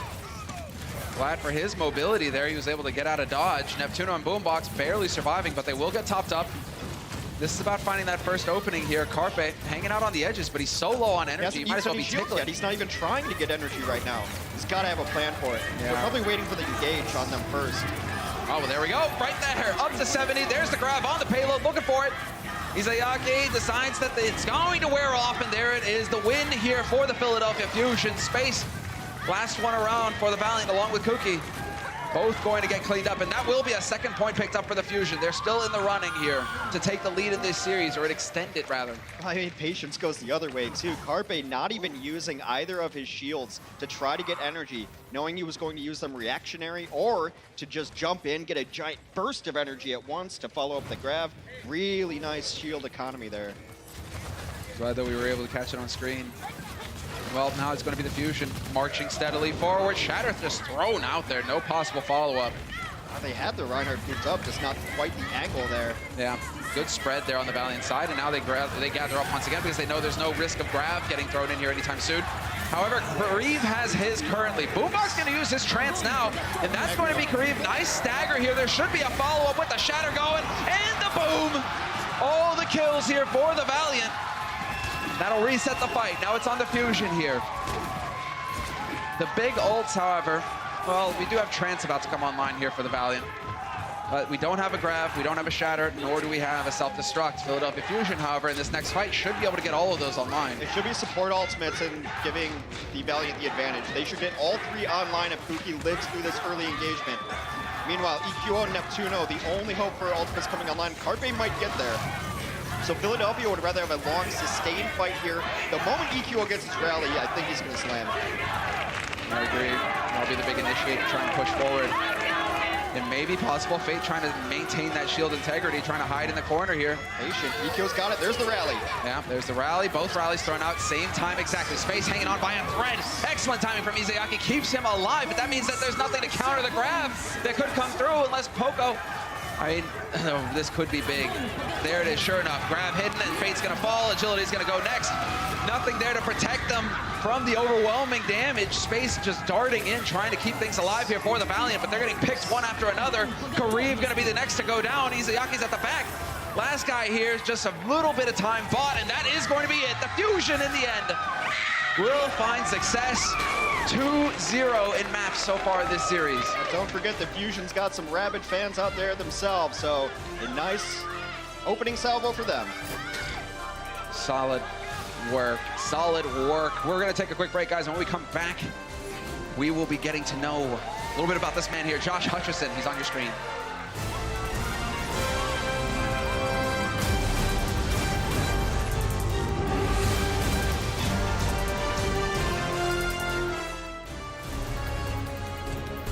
Glad for his mobility there, he was able to get out of dodge. Neptuno and Boombox barely surviving, but they will get topped up. This is about finding that first opening here. Carpe hanging out on the edges, but he's so low on energy, he might as well be tickling. He's not even trying to get energy right now. He's got to have a plan for it. Yeah. They're probably waiting for the engage on them first. Oh, well, there we go. Right there, up to 70. There's the grab on the payload, looking for it. Izayaki decides that it's going to wear off, and there it is. The win here for the Philadelphia Fusion. Space, last one around for the Valiant along with Kuki. Both going to get cleaned up, and that will be a second point picked up for the Fusion. They're still in the running here to take the lead in this series, or extend it, rather. I mean, patience goes the other way, too. Carpe not even using either of his shields to try to get energy, knowing he was going to use them reactionary or to just jump in, get a giant burst of energy at once to follow up the grab. Really nice shield economy there. Glad that we were able to catch it on screen. Well, now it's going to be the Fusion marching steadily forward. Shatter just thrown out there, no possible follow-up. They had the Reinhardt boots up, just not quite the angle there. Yeah, good spread there on the Valiant side, and now they gather up once again because they know there's no risk of grab getting thrown in here anytime soon. However, Kareev has his currently. Boombox going to use his trance now, and that's going to be Kareev. Nice stagger here. There should be a follow-up with the Shatter going, and the boom! All the kills here for the Valiant. That'll reset the fight. Now it's on the Fusion here. The big ults, however, well, we do have Trance about to come online here for the Valiant. But we don't have a grab, we don't have a Shatter, nor do we have a self-destruct. Philadelphia Fusion, however, in this next fight should be able to get all of those online. It should be support ultimates and giving the Valiant the advantage. They should get all three online if Kuki lives through this early engagement. Meanwhile, EQO and Neptuno, the only hope for ultimates coming online. Carpe might get there. So Philadelphia would rather have a long, sustained fight here. The moment EQO gets his rally, I think he's going to slam it. I agree. That'll be the big initiator trying to push forward. It may be possible. Fate trying to maintain that shield integrity, trying to hide in the corner here. Patient. EQO's got it. There's the rally. Yeah, there's the rally. Both rallies thrown out same time exactly. Space hanging on by a thread. Excellent timing from Izayaki. Keeps him alive, but that means that there's nothing to counter the grab that could come through unless Poco... I mean, this could be big. There it is, sure enough. Grab hidden, and Fate's gonna fall. Agility's gonna go next. Nothing there to protect them from the overwhelming damage. Space just darting in, trying to keep things alive here for the Valiant, but they're getting picked one after another. Kareev gonna be the next to go down. Izayaki's at the back. Last guy here is just a little bit of time bought, and that is going to be it. The Fusion in the end will find success. 2-0 in maps so far this series. And don't forget the Fusion's got some rabid fans out there themselves, so a nice opening salvo for them. Solid work, solid work. We're gonna take a quick break, guys, and when we come back, we will be getting to know a little bit about this man here, Josh Hutcherson. He's on your screen.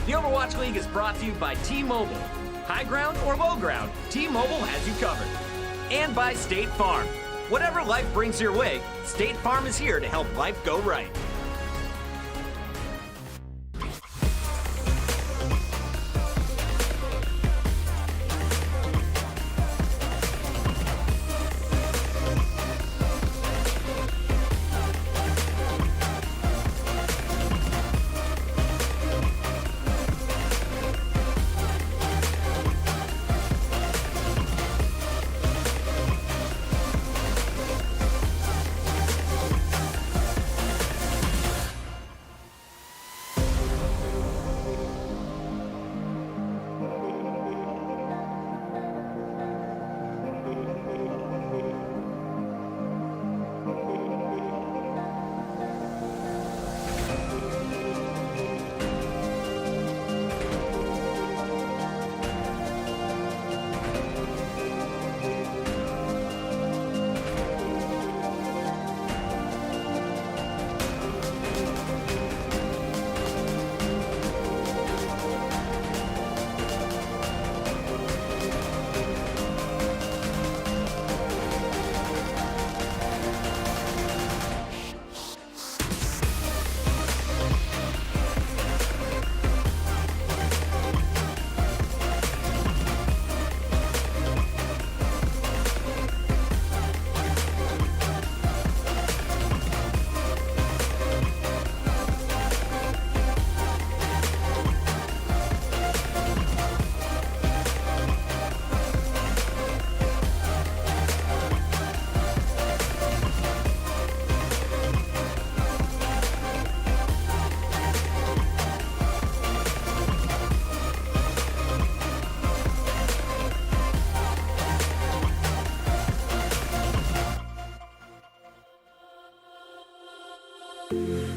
The Overwatch League is brought to you by T-Mobile. High ground or low ground, T-Mobile has you covered. And by State Farm. Whatever life brings your way, State Farm is here to help life go right. The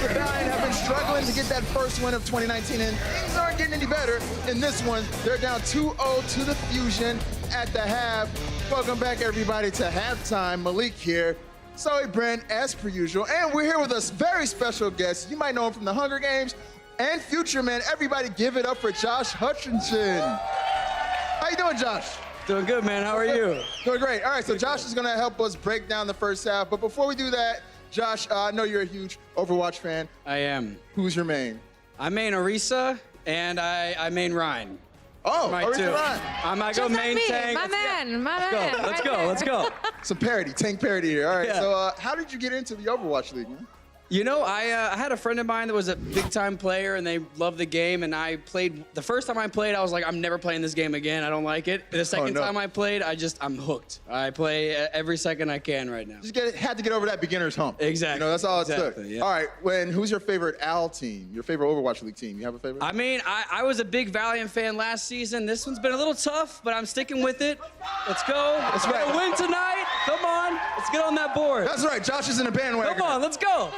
Valiant have been struggling to get that first win of 2019, and things aren't getting any better in this one. They're down 2-0 to the Fusion at the half. Welcome back, everybody, to halftime. Malik here. Zoe, Brent, as per usual, and we're here with a very special guest. You might know him from the Hunger Games and Future Man. Everybody give it up for Josh Hutchinson. How you doing, Josh? Doing good, man. How are you? Doing great. All right, so Josh is going to help us break down the first half. But before we do that, Josh, I know you're a huge Overwatch fan. I am. Who's your main? I main Orisa, and I main Ryan. Oh, My Orisa two. Ryan. I might go Just like main me, tank. my man. Let's go. Let's go. Some parody, tank parody here. All right, Yeah. so how did you get into the Overwatch League, man? You know, I had a friend of mine that was a big-time player, and they loved the game, and I played. The first time I played, I was like, I'm never playing this game again. I don't like it. The second no. time I played, I'm hooked. I play every second I can right now. Just had to get over that beginner's hump. Exactly. You know, that's all it took. Exactly, yeah. All right, who's your favorite AL team? Your favorite Overwatch League team? You have a favorite? I mean, I was a big Valiant fan last season. This one's been a little tough, but I'm sticking with it. Let's go. That's We're right. gonna win tonight. Come on. Let's get on that board. That's right, Josh is in a bandwagon. Come on, let's go.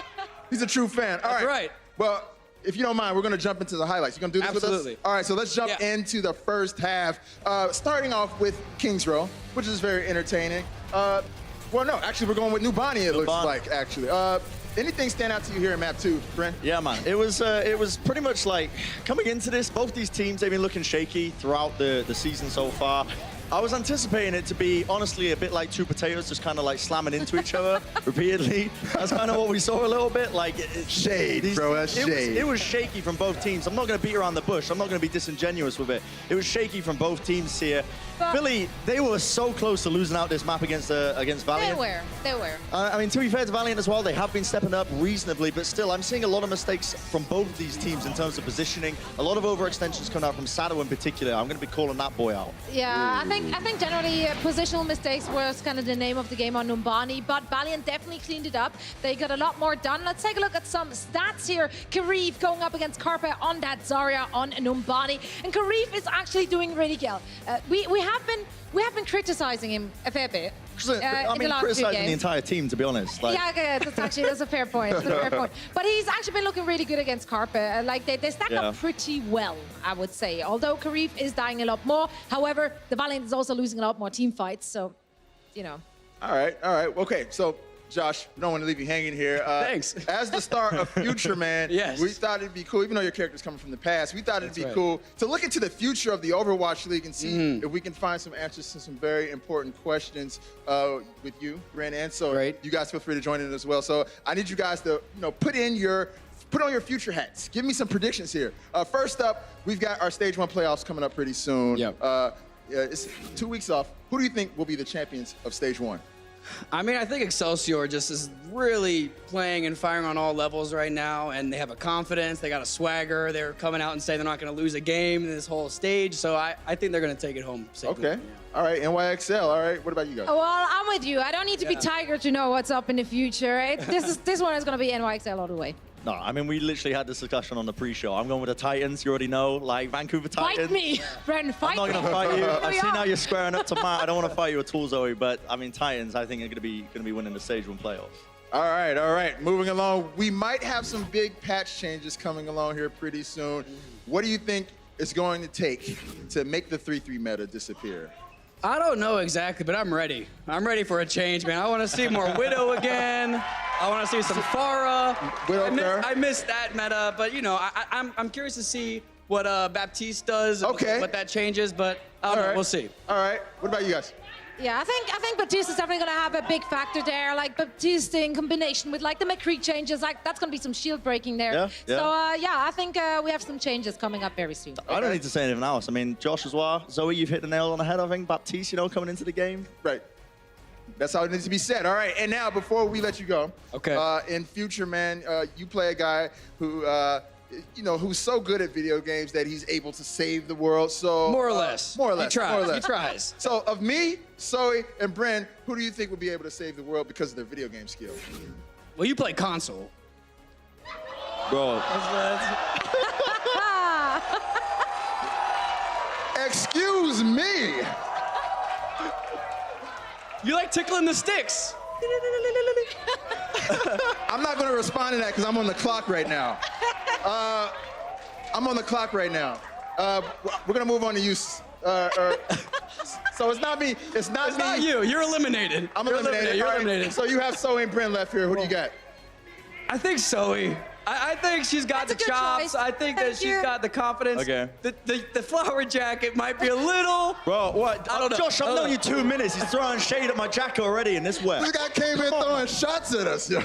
He's a true fan. All That's right. right. Well, if you don't mind, we're going to jump into the highlights. You going to do this with Absolutely. us? All right, so let's jump Yeah. into the first half. Starting off with Kings Row, which is very entertaining. Well, no, actually, we're going with Nubani, it looks Nubani. like, actually. Anything stand out to you here in map 2, Brent? Yeah, man. It was pretty much like coming into this, both these teams, they've been looking shaky throughout the season so far. I was anticipating it to be, honestly, a bit like two potatoes, just kind of like slamming into each other repeatedly. That's kind of what we saw a little bit. Like Shade, bro, that's shade. It was shaky from both teams. I'm not going to beat around the bush. I'm not going to be disingenuous with it. It was shaky from both teams here. Philly, they were so close to losing out this map against Valiant. They were. I mean, to be fair to Valiant as well, they have been stepping up reasonably, but still, I'm seeing a lot of mistakes from both of these teams in terms of positioning. A lot of overextensions coming out from Sado in particular. I'm going to be calling that boy out. Yeah, I think generally positional mistakes was kind of the name of the game on Numbani, but Valiant definitely cleaned it up. They got a lot more done. Let's take a look at some stats here. Karif going up against Carpe on that Zarya on Numbani, and Karif is actually doing really well. We have been criticizing him a fair bit. I mean, criticizing the entire team, to be honest. Like, Yeah, okay, that's a fair point. That's a fair point. But he's actually been looking really good against Carpe. Like they stack up pretty well, I would say. Although Karif is dying a lot more. However, the Valiant is also losing a lot more team fights. So, you know. All right. Okay, so Josh, we don't want to leave you hanging here. Thanks. As the star of Future Man, Yes. we thought it'd be cool, even though your character's coming from the past, we thought it'd That's be right. cool to look into the future of the Overwatch League and see if we can find some answers to some very important questions with you, Ren and So. Great. You guys feel free to join in as well. So I need you guys to, put on your future hats. Give me some predictions here. First up, we've got our Stage 1 playoffs coming up pretty soon. Yep. It's 2 weeks off. Who do you think will be the champions of Stage 1? I mean, I think Excelsior just is really playing and firing on all levels right now, and they have a confidence, they got a swagger, they're coming out and saying they're not going to lose a game in this whole stage, so I think they're going to take it home safely. Okay. All right, NYXL. All right, what about you guys? Well, I'm with you. I don't need to be Tiger to know what's up in the future. This one is going to be NYXL all the way. no, I mean, we literally had this discussion on the pre-show. I'm going with the Titans. You already know, like Vancouver Titans. Fight me, Bren, fight I'm not me. going to fight you. Here I've we seen are. how you're squaring up to Matt. I don't want to fight you at all, Zoe, but I mean, Titans, I think are going to be winning the Stage 1 playoffs. All right. Moving along, we might have some big patch changes coming along here pretty soon. What do you think it's going to take to make the 3-3 meta disappear? I don't know exactly, but I'm ready. I'm ready for a change, man. I want to see more Widow again. I want to see some Pharah. Widow, I missed that meta, but I'm curious to see what Baptiste does. Okay. What that changes, but we'll see. All right. What about you guys? Yeah, I think Baptiste is definitely going to have a big factor there. Like Baptiste in combination with like the McCree changes, like that's going to be some shield breaking there. Yeah. So I think we have some changes coming up very soon. I don't need to say anything else. I mean, Josh as well. Zoe, you've hit the nail on the head, I think. Baptiste, coming into the game. Right. That's all it needs to be said. All right. And now, before we let you go, Okay. In Future Man, you play a guy who, who's so good at video games that he's able to save the world. So More or less. More or less. He tries. More or less. He tries. So of me, Zoe, and Bren, who do you think will be able to save the world because of their video game skill? Well, you play console. Bro. Excuse me. You like tickling the sticks. I'm not going to respond to that because I'm on the clock right now. I'm on the clock right now. We're going to move on to you. So it's not me. It's not me. you. You're eliminated. I'm eliminated. You're All right. eliminated. So you have Zoe and Brent left here. Who do you got? I think Zoe. I think she's got That's the a good chops. choice. I think that Thank she's you. got the confidence. Okay. The flower jacket might be a little. Bro, what? I don't know. Josh, I've known you 2 minutes. He's throwing shade at my jacket already in this way. This guy came in throwing shots at us, yo.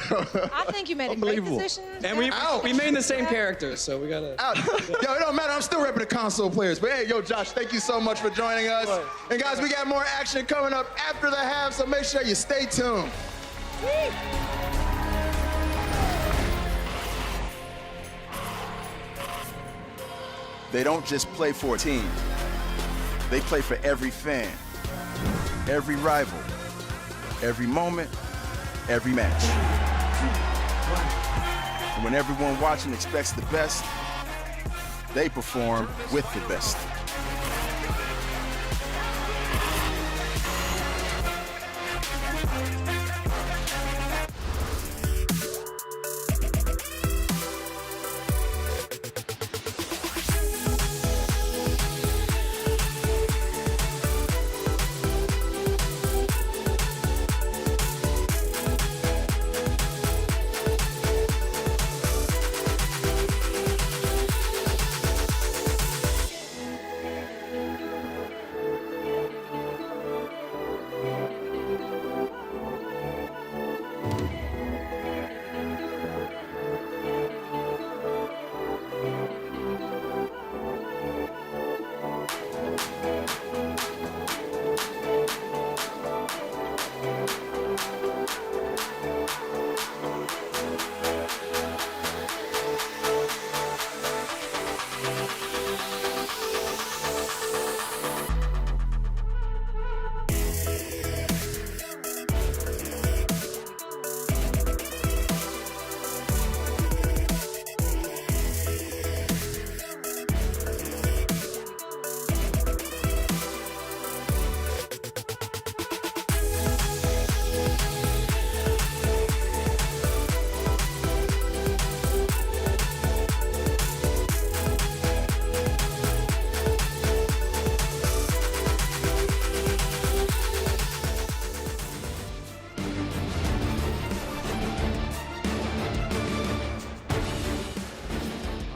I think you made a great Unbelievable. decision. And we Ouch. made the same characters, so we gotta. Out. Yo, it don't matter. I'm still repping the console players. But hey, yo, Josh, thank you so much for joining us. And guys, we got more action coming up after the half, so make sure you stay tuned. They don't just play for a team. They play for every fan, every rival, every moment, every match. And when everyone watching expects the best, they perform with the best.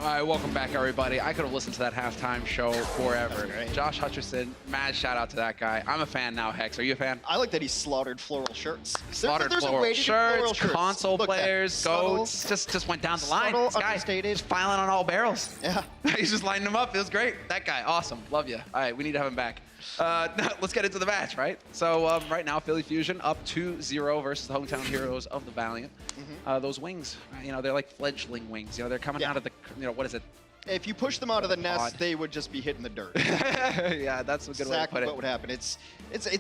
All right, welcome back, everybody. I could have listened to that halftime show forever. Josh Hutcherson, mad shout out to that guy. I'm a fan now, Hex. Are you a fan? I like that he slaughtered floral shirts. Slaughtered There's a floral way to do floral shirts, shirts. console Look at that. players, Subtle, goats, just went down the line. subtle, This guy understated. just filing on all barrels. Yeah. He's just lining them up. It was great. That guy, awesome. Love you. All right, we need to have him back. Now, let's get into the match, right? So right now, Philly Fusion up 2-0 versus the hometown heroes of the Valiant. Those wings, they're like fledgling wings. They're coming out of the, what is it? If you push them out of the nest, Odd. they would just be hitting the dirt. Yeah, that's a good way to Exactly put it. what would happen. It's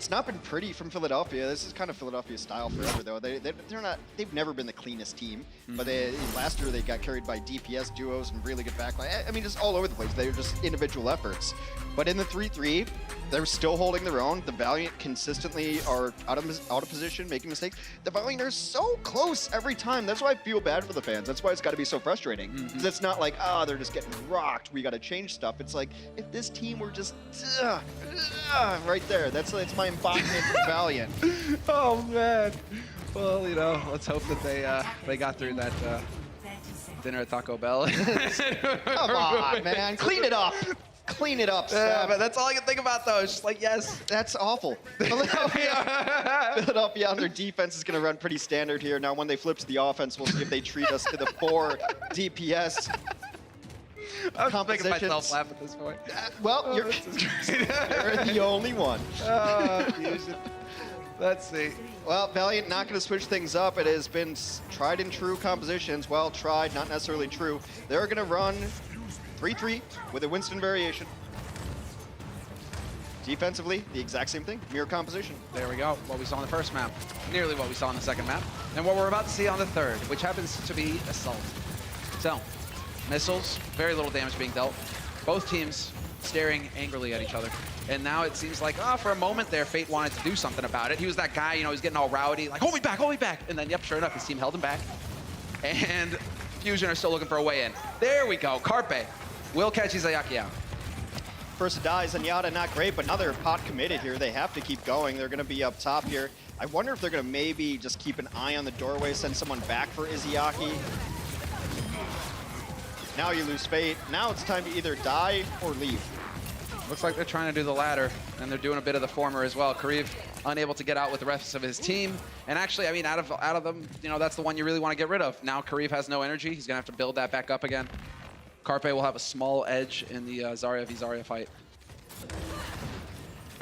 not been pretty from Philadelphia. This is kind of Philadelphia style forever, though. They've never been the cleanest team. But last year they got carried by DPS duos and really good backline. I mean, just all over the place. They were just individual efforts. But in the 3-3, they're still holding their own. The Valiant consistently are out of position, making mistakes. The Valiant are so close every time. That's why I feel bad for the fans. That's why it's got to be so frustrating. Because it's not like, they're just getting rocked. We got to change stuff. It's like, if this team were just right there. That's my embodiment of Valiant. Oh man. Well, let's hope that they got through that dinner at Taco Bell. Come on, man. Clean it up. Clean it up, Yeah, Steph. but that's all I can think about though. It's just like, yes. That's awful. Philadelphia on their defense is going to run pretty standard here. Now, when they flip to the offense, we'll see if they treat us to the 4 DPS. I'm just making Compositions. myself laugh at this point. Well, you're, This is great. you're the only one. Fusion. Let's see. Well, Valiant not going to switch things up. It has been tried and true compositions. Well, tried, not necessarily true. They're going to run 3-3 with a Winston variation. Defensively, the exact same thing. Mirror composition. There we go. What we saw on the first map. Nearly what we saw on the second map. And what we're about to see on the third, which happens to be Assault. So, missiles, very little damage being dealt. Both teams staring angrily at each other. And now it seems like, for a moment there, Fate wanted to do something about it. He was that guy, you know, he was getting all rowdy, like, hold me back, hold me back. And then, yep, sure enough, his team held him back. And Fusion are still looking for a way in. There we go, Carpe will catch Izayaki out. First to die, Zenyatta not great, but now they're pot committed here. They have to keep going. They're gonna be up top here. I wonder if they're gonna maybe just keep an eye on the doorway, send someone back for Izayaki. Now you lose Fate. Now it's time to either die or leave. Looks like they're trying to do the latter, and they're doing a bit of the former as well. Kariv unable to get out with the rest of his team. And actually, I mean, out of them, you know, that's the one you really want to get rid of. Now Kariv has no energy. He's gonna have to build that back up again. Carpe will have a small edge in the Zarya v Zarya fight.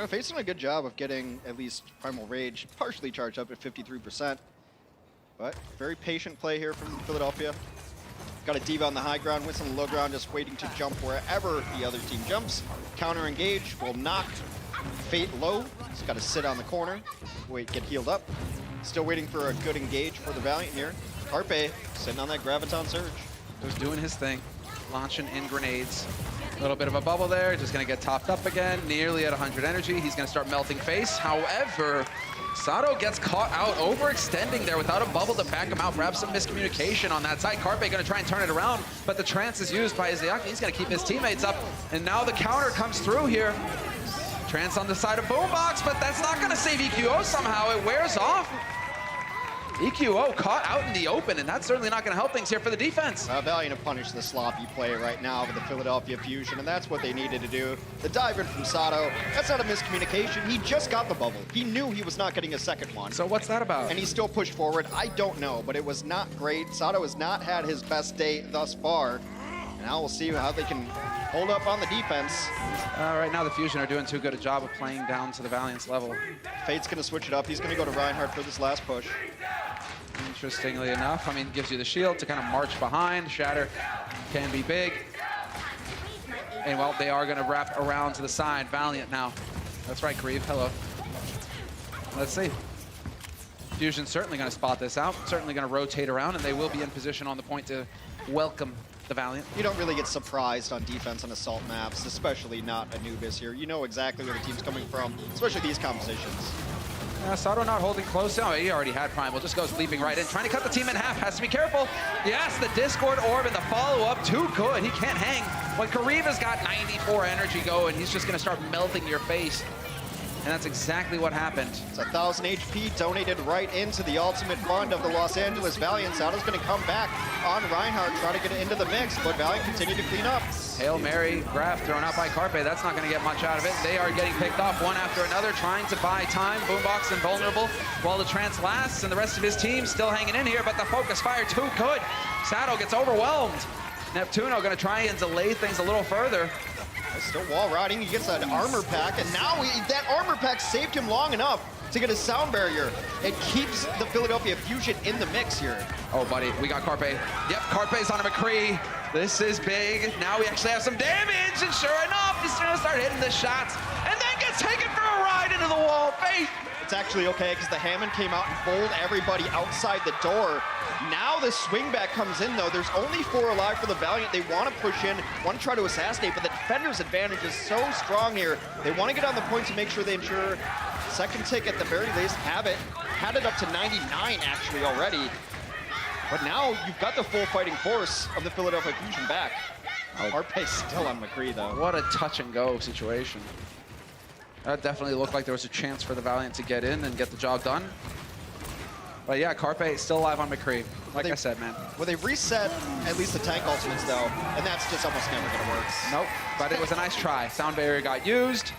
Fate's done a good job of getting at least Primal Rage partially charged up at 53%. But very patient play here from Philadelphia. Got a D.Va on the high ground, Winston on the low ground, just waiting to jump wherever the other team jumps. Counter engage will knock Fate low. He's got to sit on the corner, wait, get healed up. Still waiting for a good engage for the Valiant here. Carpe sitting on that Graviton Surge. Just doing his thing, launching in grenades. A little bit of a bubble there, just gonna get topped up again, nearly at 100 energy. He's gonna start melting face. However, Sato gets caught out, overextending there without a bubble to back him out. Perhaps some miscommunication on that side. Carpe gonna try and turn it around, but the trance is used by Izayaki. He's gonna keep his teammates up, and now the counter comes through here. Trance on the side of Boombox, but that's not gonna save EQO somehow. It wears off. EQO caught out in the open, and that's certainly not going to help things here for the defense. Valiant have punished the sloppy play right now with the Philadelphia Fusion, and that's what they needed to do. The dive in from Sato, that's not a miscommunication. He just got the bubble. He knew he was not getting a second one. So what's that about? And he still pushed forward. I don't know, but it was not great. Sato has not had his best day thus far. And now we'll see how they can hold up on the defense. Right now the Fusion are doing too good a job of playing down to the Valiant's level. Fate's going to switch it up. He's going to go to Reinhardt for this last push. Interestingly enough, I mean, gives you the shield to kind of march behind. Shatter can be big. And, well, they are going to wrap around to the side. Valiant now. That's right, Kariv. Hello. Let's see. Fusion's certainly going to spot this out. Certainly going to rotate around, and they will be in position on the point to welcome the Valiant. You don't really get surprised on defense on assault maps, especially not Anubis here. You know exactly where the team's coming from, especially these compositions. Sato not holding close. Oh, he already had Primal. Just goes leaping right in. Trying to cut the team in half. Has to be careful. Yes, the Discord Orb and the follow-up. Too good. He can't hang. When Kariv has got 94 energy going, he's just going to start melting your face. And that's exactly what happened. It's 1,000 HP donated right into the ultimate fund of the Los Angeles Valiant. Sato's going to come back on Reinhardt, try to get it into the mix, but Valiant continue to clean up. Hail Mary graph thrown out by Carpe. That's not going to get much out of it. They are getting picked off one after another, trying to buy time. Boombox invulnerable while the trance lasts, and the rest of his team still hanging in here, but the focus fire too good. Sato gets overwhelmed. Neptuno going to try and delay things a little further. Still wall riding, he gets an armor pack, and now that armor pack saved him long enough to get a sound barrier. It keeps the Philadelphia Fusion in the mix here. Oh, buddy, we got Carpe. Yep, Carpe's on a McCree. This is big. Now we actually have some damage, and sure enough, he's gonna start hitting the shots, and then gets taken for a ride into the wall. Fate. It's actually okay, because the Hammond came out and bowled everybody outside the door. Now the swing back comes in, though. There's only 4 alive for the Valiant. They want to push in, want to try to assassinate, but the defender's advantage is so strong here. They want to get on the point to make sure they ensure second tick at the very least. Have it. Had it up to 99, actually, already. But now you've got the full fighting force of the Philadelphia Fusion back. Carpe's still on McCree, though. What a touch-and-go situation. That definitely looked like there was a chance for the Valiant to get in and get the job done. But yeah, Carpe is still alive on McCree. Like I said, man. Well, they've reset at least the tank ultimates, though, and that's just almost never going to work. Nope, but it was a nice try. Sound barrier got used,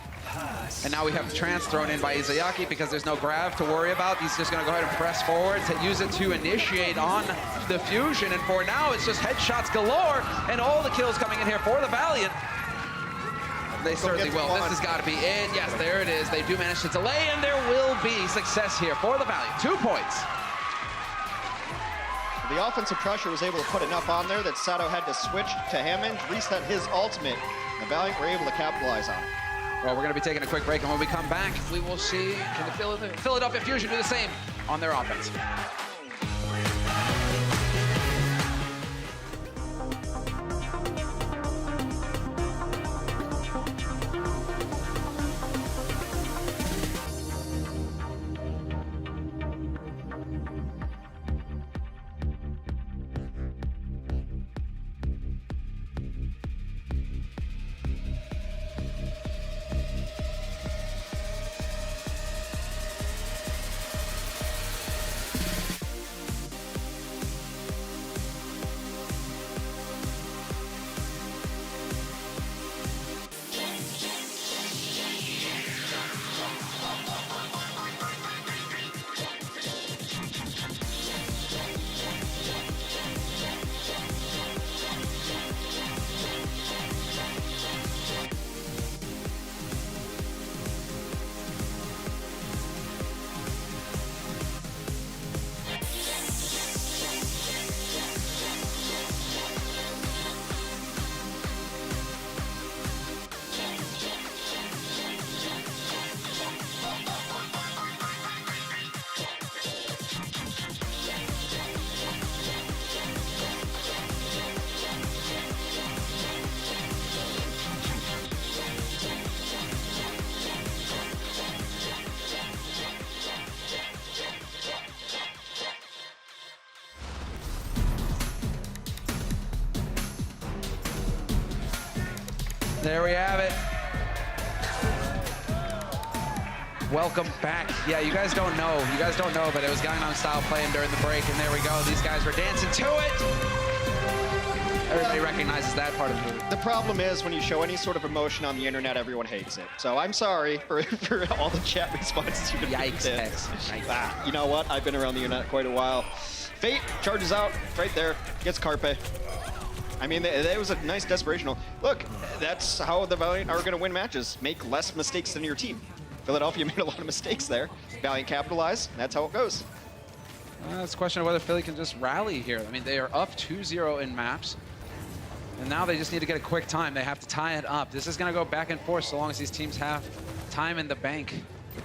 and now we have the trance thrown in by Izayaki because there's no grav to worry about. He's just going to go ahead and press forward to use it to initiate on the Fusion, and for now, it's just headshots galore, and all the kills coming in here for the Valiant. They certainly will. This has got to be it. Yes, there it is. They do manage to delay, and there will be success here for the Valiant. 2 points. The offensive pressure was able to put enough on there that Sato had to switch to Hammond, reset his ultimate. The Valiant were able to capitalize on it. Well, we're going to be taking a quick break, and when we come back, we will see can the Philadelphia Fusion do the same on their offense. There we have it. Welcome back. Yeah, you guys don't know. You guys don't know, but it was Gangnam Style playing during the break, and there we go. These guys were dancing to it. Everybody recognizes that part of the movie. The problem is when you show any sort of emotion on the internet, everyone hates it. So I'm sorry for all the chat responses you've been Yikes, getting. X. Yikes. Ah, you know what? I've been around the internet quite a while. Fate charges out right there, gets Carpe. I mean, that was a nice desperational. Look, that's how the Valiant are going to win matches. Make less mistakes than your team. Philadelphia made a lot of mistakes there. Valiant capitalized. That's how it goes. It's a question of whether Philly can just rally here. I mean, they are up 2-0 in maps. And now they just need to get a quick time. They have to tie it up. This is going to go back and forth so long as these teams have time in the bank.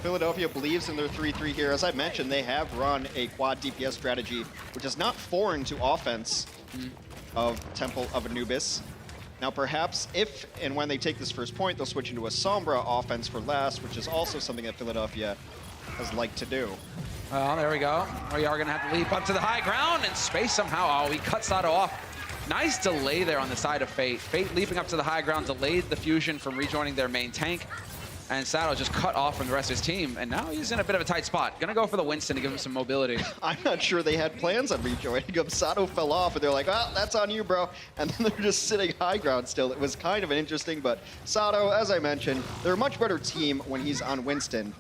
Philadelphia believes in their 3-3 here. As I mentioned, they have run a quad DPS strategy, which is not foreign to offense of Temple of Anubis. Now, perhaps if and when they take this first point, they'll switch into a Sombra offense for last, which is also something that Philadelphia has liked to do. Well, there we go. We are going to have to leap up to the high ground and space somehow. Oh, he cut Sato off. Nice delay there on the side of Fate. Fate leaping up to the high ground delayed the Fusion from rejoining their main tank. And Sato just cut off from the rest of his team. And now he's in a bit of a tight spot. Gonna go for the Winston to give him some mobility. I'm not sure they had plans on rejoining him. Sato fell off, and they're like, oh, that's on you, bro. And then they're just sitting high ground still. It was kind of interesting, but Sato, as I mentioned, they're a much better team when he's on Winston.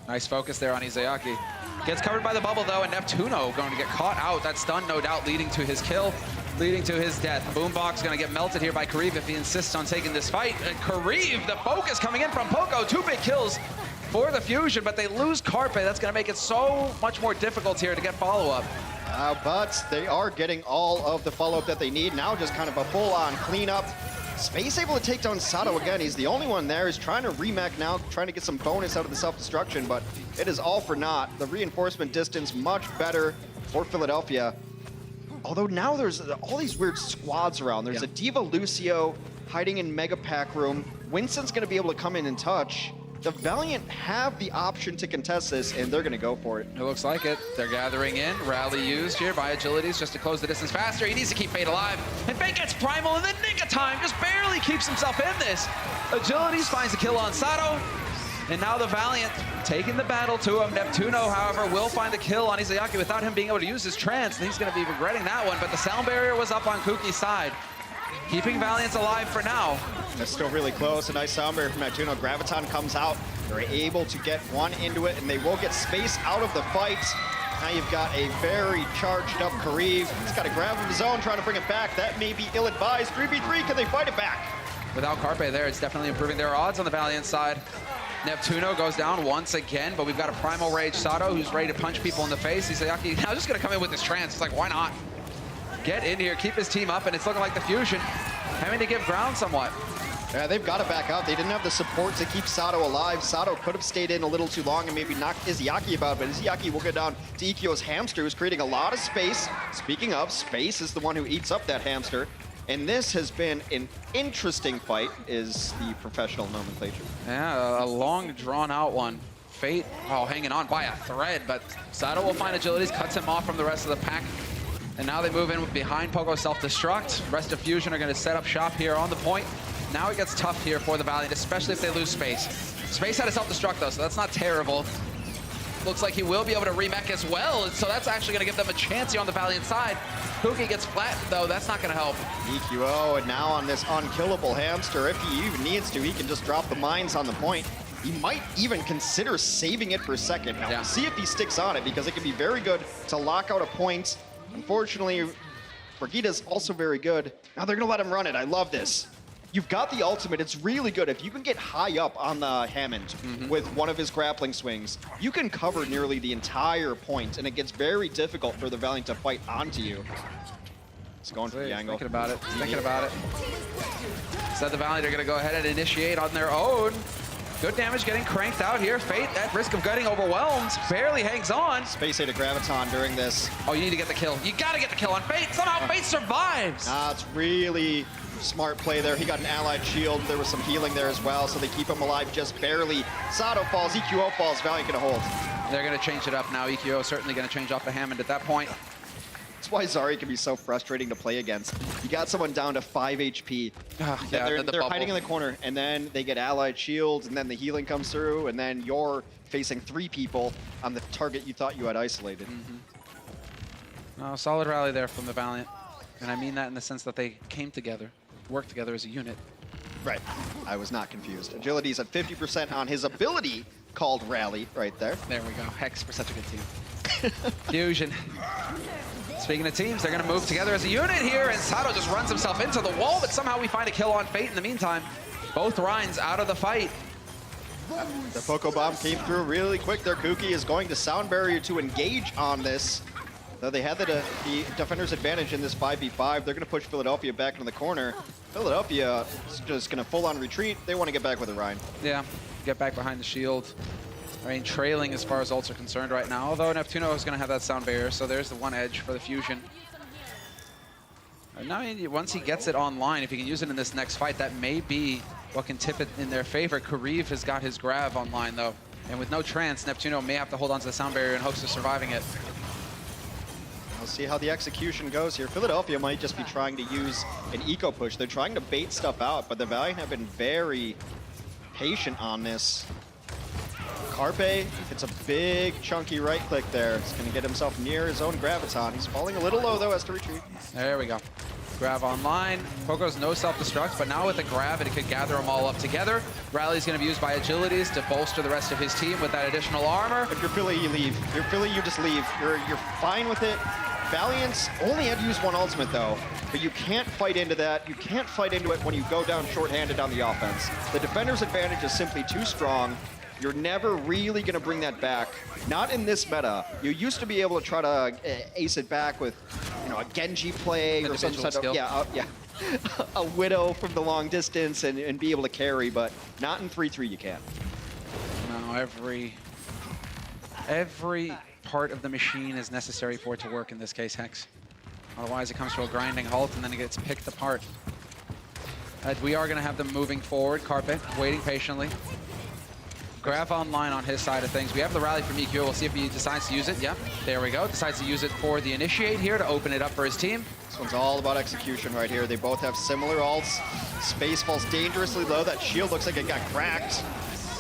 Nice focus there on Izayaki. Gets covered by the bubble, though, and Neptuno going to get caught out. That stun, no doubt, leading to his kill, leading to his death. Boombox going to get melted here by Kariv if he insists on taking this fight. And Kariv, the focus coming in from Poco. 2 big kills for the Fusion, but they lose Carpe. That's going to make it so much more difficult here to get follow-up. But they are getting all of the follow-up that they need. Now just kind of a full-on cleanup. Space able to take down Sato again. He's the only one there. He's trying to remech now, trying to get some bonus out of the self-destruction, but it is all for naught. The reinforcement distance much better for Philadelphia. Although now there's all these weird squads around. There's a Diva Lucio hiding in Mega Pack Room. Winston's going to be able to come in and touch. The Valiant have the option to contest this, and they're going to go for it. It looks like it. They're gathering in. Rally used here by Agilities just to close the distance faster. He needs to keep Fate alive. And Fate gets Primal in the nick of time. Just barely keeps himself in this. Agilities finds a kill on Sato. And now the Valiant taking the battle to him. Neptuno, however, will find the kill on Izayaki without him being able to use his trance. And he's going to be regretting that one. But the sound barrier was up on Kuki's side, keeping Valiants alive for now. They're still really close. A nice sound barrier from Neptuno. Graviton comes out. They're able to get one into it, and they will get space out of the fight. Now you've got a very charged up Kariv. He's got to grab him his own, trying to bring it back. That may be ill-advised. 3v3, can they fight it back? Without Carpe there, it's definitely improving their odds on the Valiant side. Neptuno goes down once again, but we've got a Primal Rage Sato who's ready to punch people in the face. Izayaki now just going to come in with his trance. It's like, why not? Get in here, keep his team up, and it's looking like the Fusion having to give ground somewhat. Yeah, they've got to back out. They didn't have the support to keep Sato alive. Sato could have stayed in a little too long and maybe knocked Izayaki about, but Izayaki will go down to Ikkyo's hamster, who's creating a lot of space. Speaking of, space is the one who eats up that hamster. And this has been an interesting fight, is the professional nomenclature. Yeah, a long, drawn-out one. Fate, hanging on by a thread, but Sato will find Agilities, cuts him off from the rest of the pack. And now they move in behind Pogo self-destruct. Rest of Fusion are going to set up shop here on the point. Now it gets tough here for the Valiant, especially if they lose Space. Space had a self-destruct, though, so that's not terrible. Looks like he will be able to remech as well, so that's actually going to give them a chance here on the Valiant side. Kuki gets flattened, though. That's not going to help. EQO, and now on this unkillable hamster, if he even needs to, he can just drop the mines on the point. He might even consider saving it for a second. Now, we'll see if he sticks on it, because it can be very good to lock out a point. Unfortunately, Brigida's also very good. Now they're going to let him run it. I love this. You've got the ultimate. It's really good. If you can get high up on the Hammond with one of his grappling swings, you can cover nearly the entire point, and it gets very difficult for the Valiant to fight onto you. It's going for the angle. Thinking about it. Thinking about it. So the Valiant are going to go ahead and initiate on their own. Good damage getting cranked out here. Fate, at risk of getting overwhelmed, barely hangs on. Space Ade to Graviton during this. Oh, you need to get the kill. You got to get the kill on Fate. Somehow Fate survives. It's really smart play there. He got an allied shield. There was some healing there as well, so they keep him alive just barely. Sato falls, EQO falls, Valiant gonna hold. They're gonna change it up now. EQO certainly gonna change off the Hammond at that point. That's why Zari can be so frustrating to play against. You got someone down to 5 HP. Yeah, They're hiding in the corner, and then they get allied shields, and then the healing comes through, and then you're facing 3 people on the target you thought you had isolated. No, solid rally there from the Valiant. And I mean that in the sense that they came together, worked together as a unit. Right. I was not confused. Agility's at 50% on his ability called Rally right there. There we go. Hex for such a good team. Fusion. Speaking of teams, they're going to move together as a unit here, and Sato just runs himself into the wall, but somehow we find a kill on Fate in the meantime. Both Rhines out of the fight. The Poco Bomb came through really quick there. Kuki is going to Sound Barrier to engage on this. Though they had the defender's advantage in this 5v5, they're going to push Philadelphia back into the corner. Philadelphia is just going to full-on retreat. They want to get back with a Rhine. Yeah, get back behind the shield. I mean, trailing as far as ults are concerned right now, although Neptuno is going to have that sound barrier, so there's the one edge for the Fusion. Now, once he gets it online, if he can use it in this next fight, that may be what can tip it in their favor. Kariv has got his grab online, though, and with no trance, Neptuno may have to hold on to the sound barrier in hopes of surviving it. We'll see how the execution goes here. Philadelphia might just be trying to use an eco push. They're trying to bait stuff out, but the Valiant have been very patient on this. Carpe, it's a big chunky right click there. He's going to get himself near his own Graviton. He's falling a little low though, has to retreat. There we go. Grab online. Poco's no self-destruct, but now with the grab, it could gather them all up together. Rally's going to be used by Agilities to bolster the rest of his team with that additional armor. If you're Philly, you leave. If you're Philly, you just leave. You're fine with it. Valiant's only had to use one ultimate though, but you can't fight into that. You can't fight into it when you go down shorthanded on the offense. The defender's advantage is simply too strong. You're never really going to bring that back. Not in this meta. You used to be able to try to ace it back with, you know, a Genji play or some sort of, a Widow from the long distance and be able to carry, but not in 3-3 you can't. No, every part of the machine is necessary for it to work in this case, Hex. Otherwise, it comes to a grinding halt and then it gets picked apart. We are going to have them moving forward. Carpe waiting patiently. Grab online on his side of things. We have the rally from EQ. We'll see if he decides to use it. Yeah, there we go. Decides to use it for the initiate here to open it up for his team. This one's all about execution right here. They both have similar ults. Space falls dangerously low. That shield looks like it got cracked.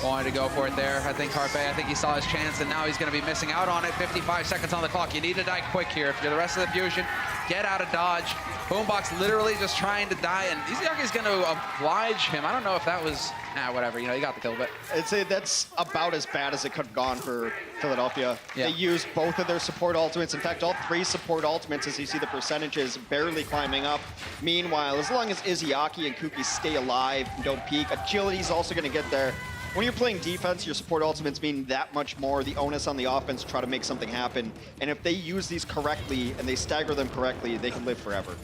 Wanted to go for it there. I think Carpe, he saw his chance, and now he's going to be missing out on it. 55 seconds on the clock. You need to die quick here. If you're the rest of the Fusion, get out of dodge. Boombox literally just trying to die, and Izyaki's going to oblige him. I don't know if that was, whatever. You know, he got the kill, but I'd say that's about as bad as it could have gone for Philadelphia. Yeah. They used both of their support ultimates. In fact, all 3 support ultimates, as you see the percentages, barely climbing up. Meanwhile, as long as Izayaki and Kuki stay alive and don't peek, Agility's also going to get there. When you're playing defense, your support ultimates mean that much more. The onus on the offense to try to make something happen. And if they use these correctly and they stagger them correctly, they can live forever.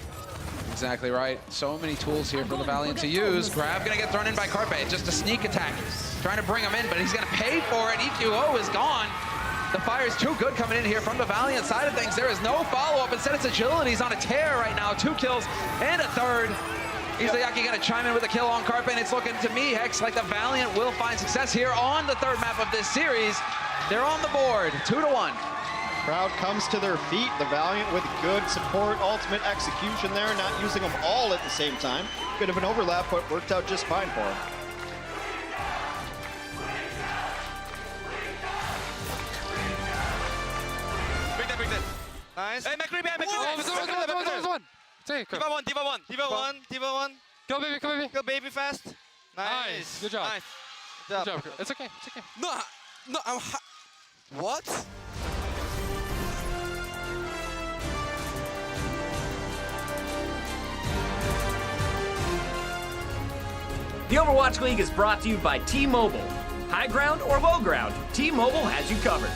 exactly right. So many tools here for the Valiant to use. Grab gonna get thrown in by Carpe. Just a sneak attack. Trying to bring him in, but he's gonna pay for it. EQO is gone. The fire is too good coming in here from the Valiant side of things. There is no follow-up. Instead, it's Agility's on a tear right now. 2 kills and a third. Izayaki gonna chime in with a kill on Carpe, and it's looking to me, Hex, like the Valiant will find success here on the 3rd map of this series. They're on the board, 2-1. Crowd comes to their feet. The Valiant with good support, ultimate execution there, not using them all at the same time. Bit of an overlap, but worked out just fine for them. Bring that. Nice. Hey, McCree behind, Diva 1. Go, baby. Go, baby, fast. Nice. Good job. Nice. Good job. It's okay. No, what? The Overwatch League is brought to you by T-Mobile. High ground or low ground, T-Mobile has you covered.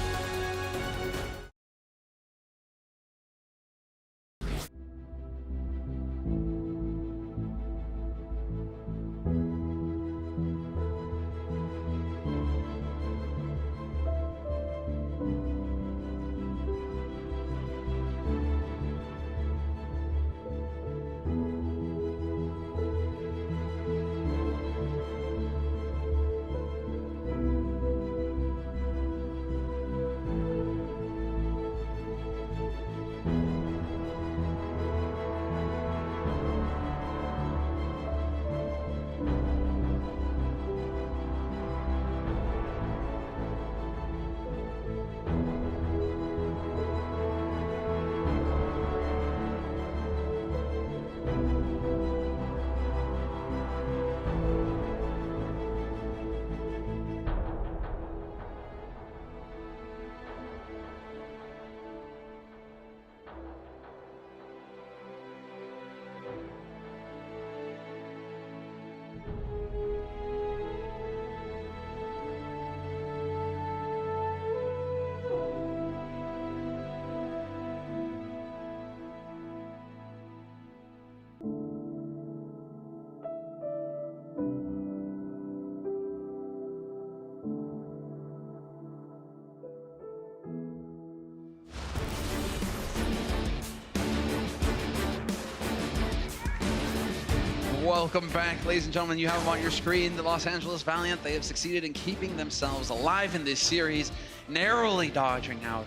Welcome back, ladies and gentlemen. You have them on your screen. The Los Angeles Valiant, they have succeeded in keeping themselves alive in this series, narrowly dodging out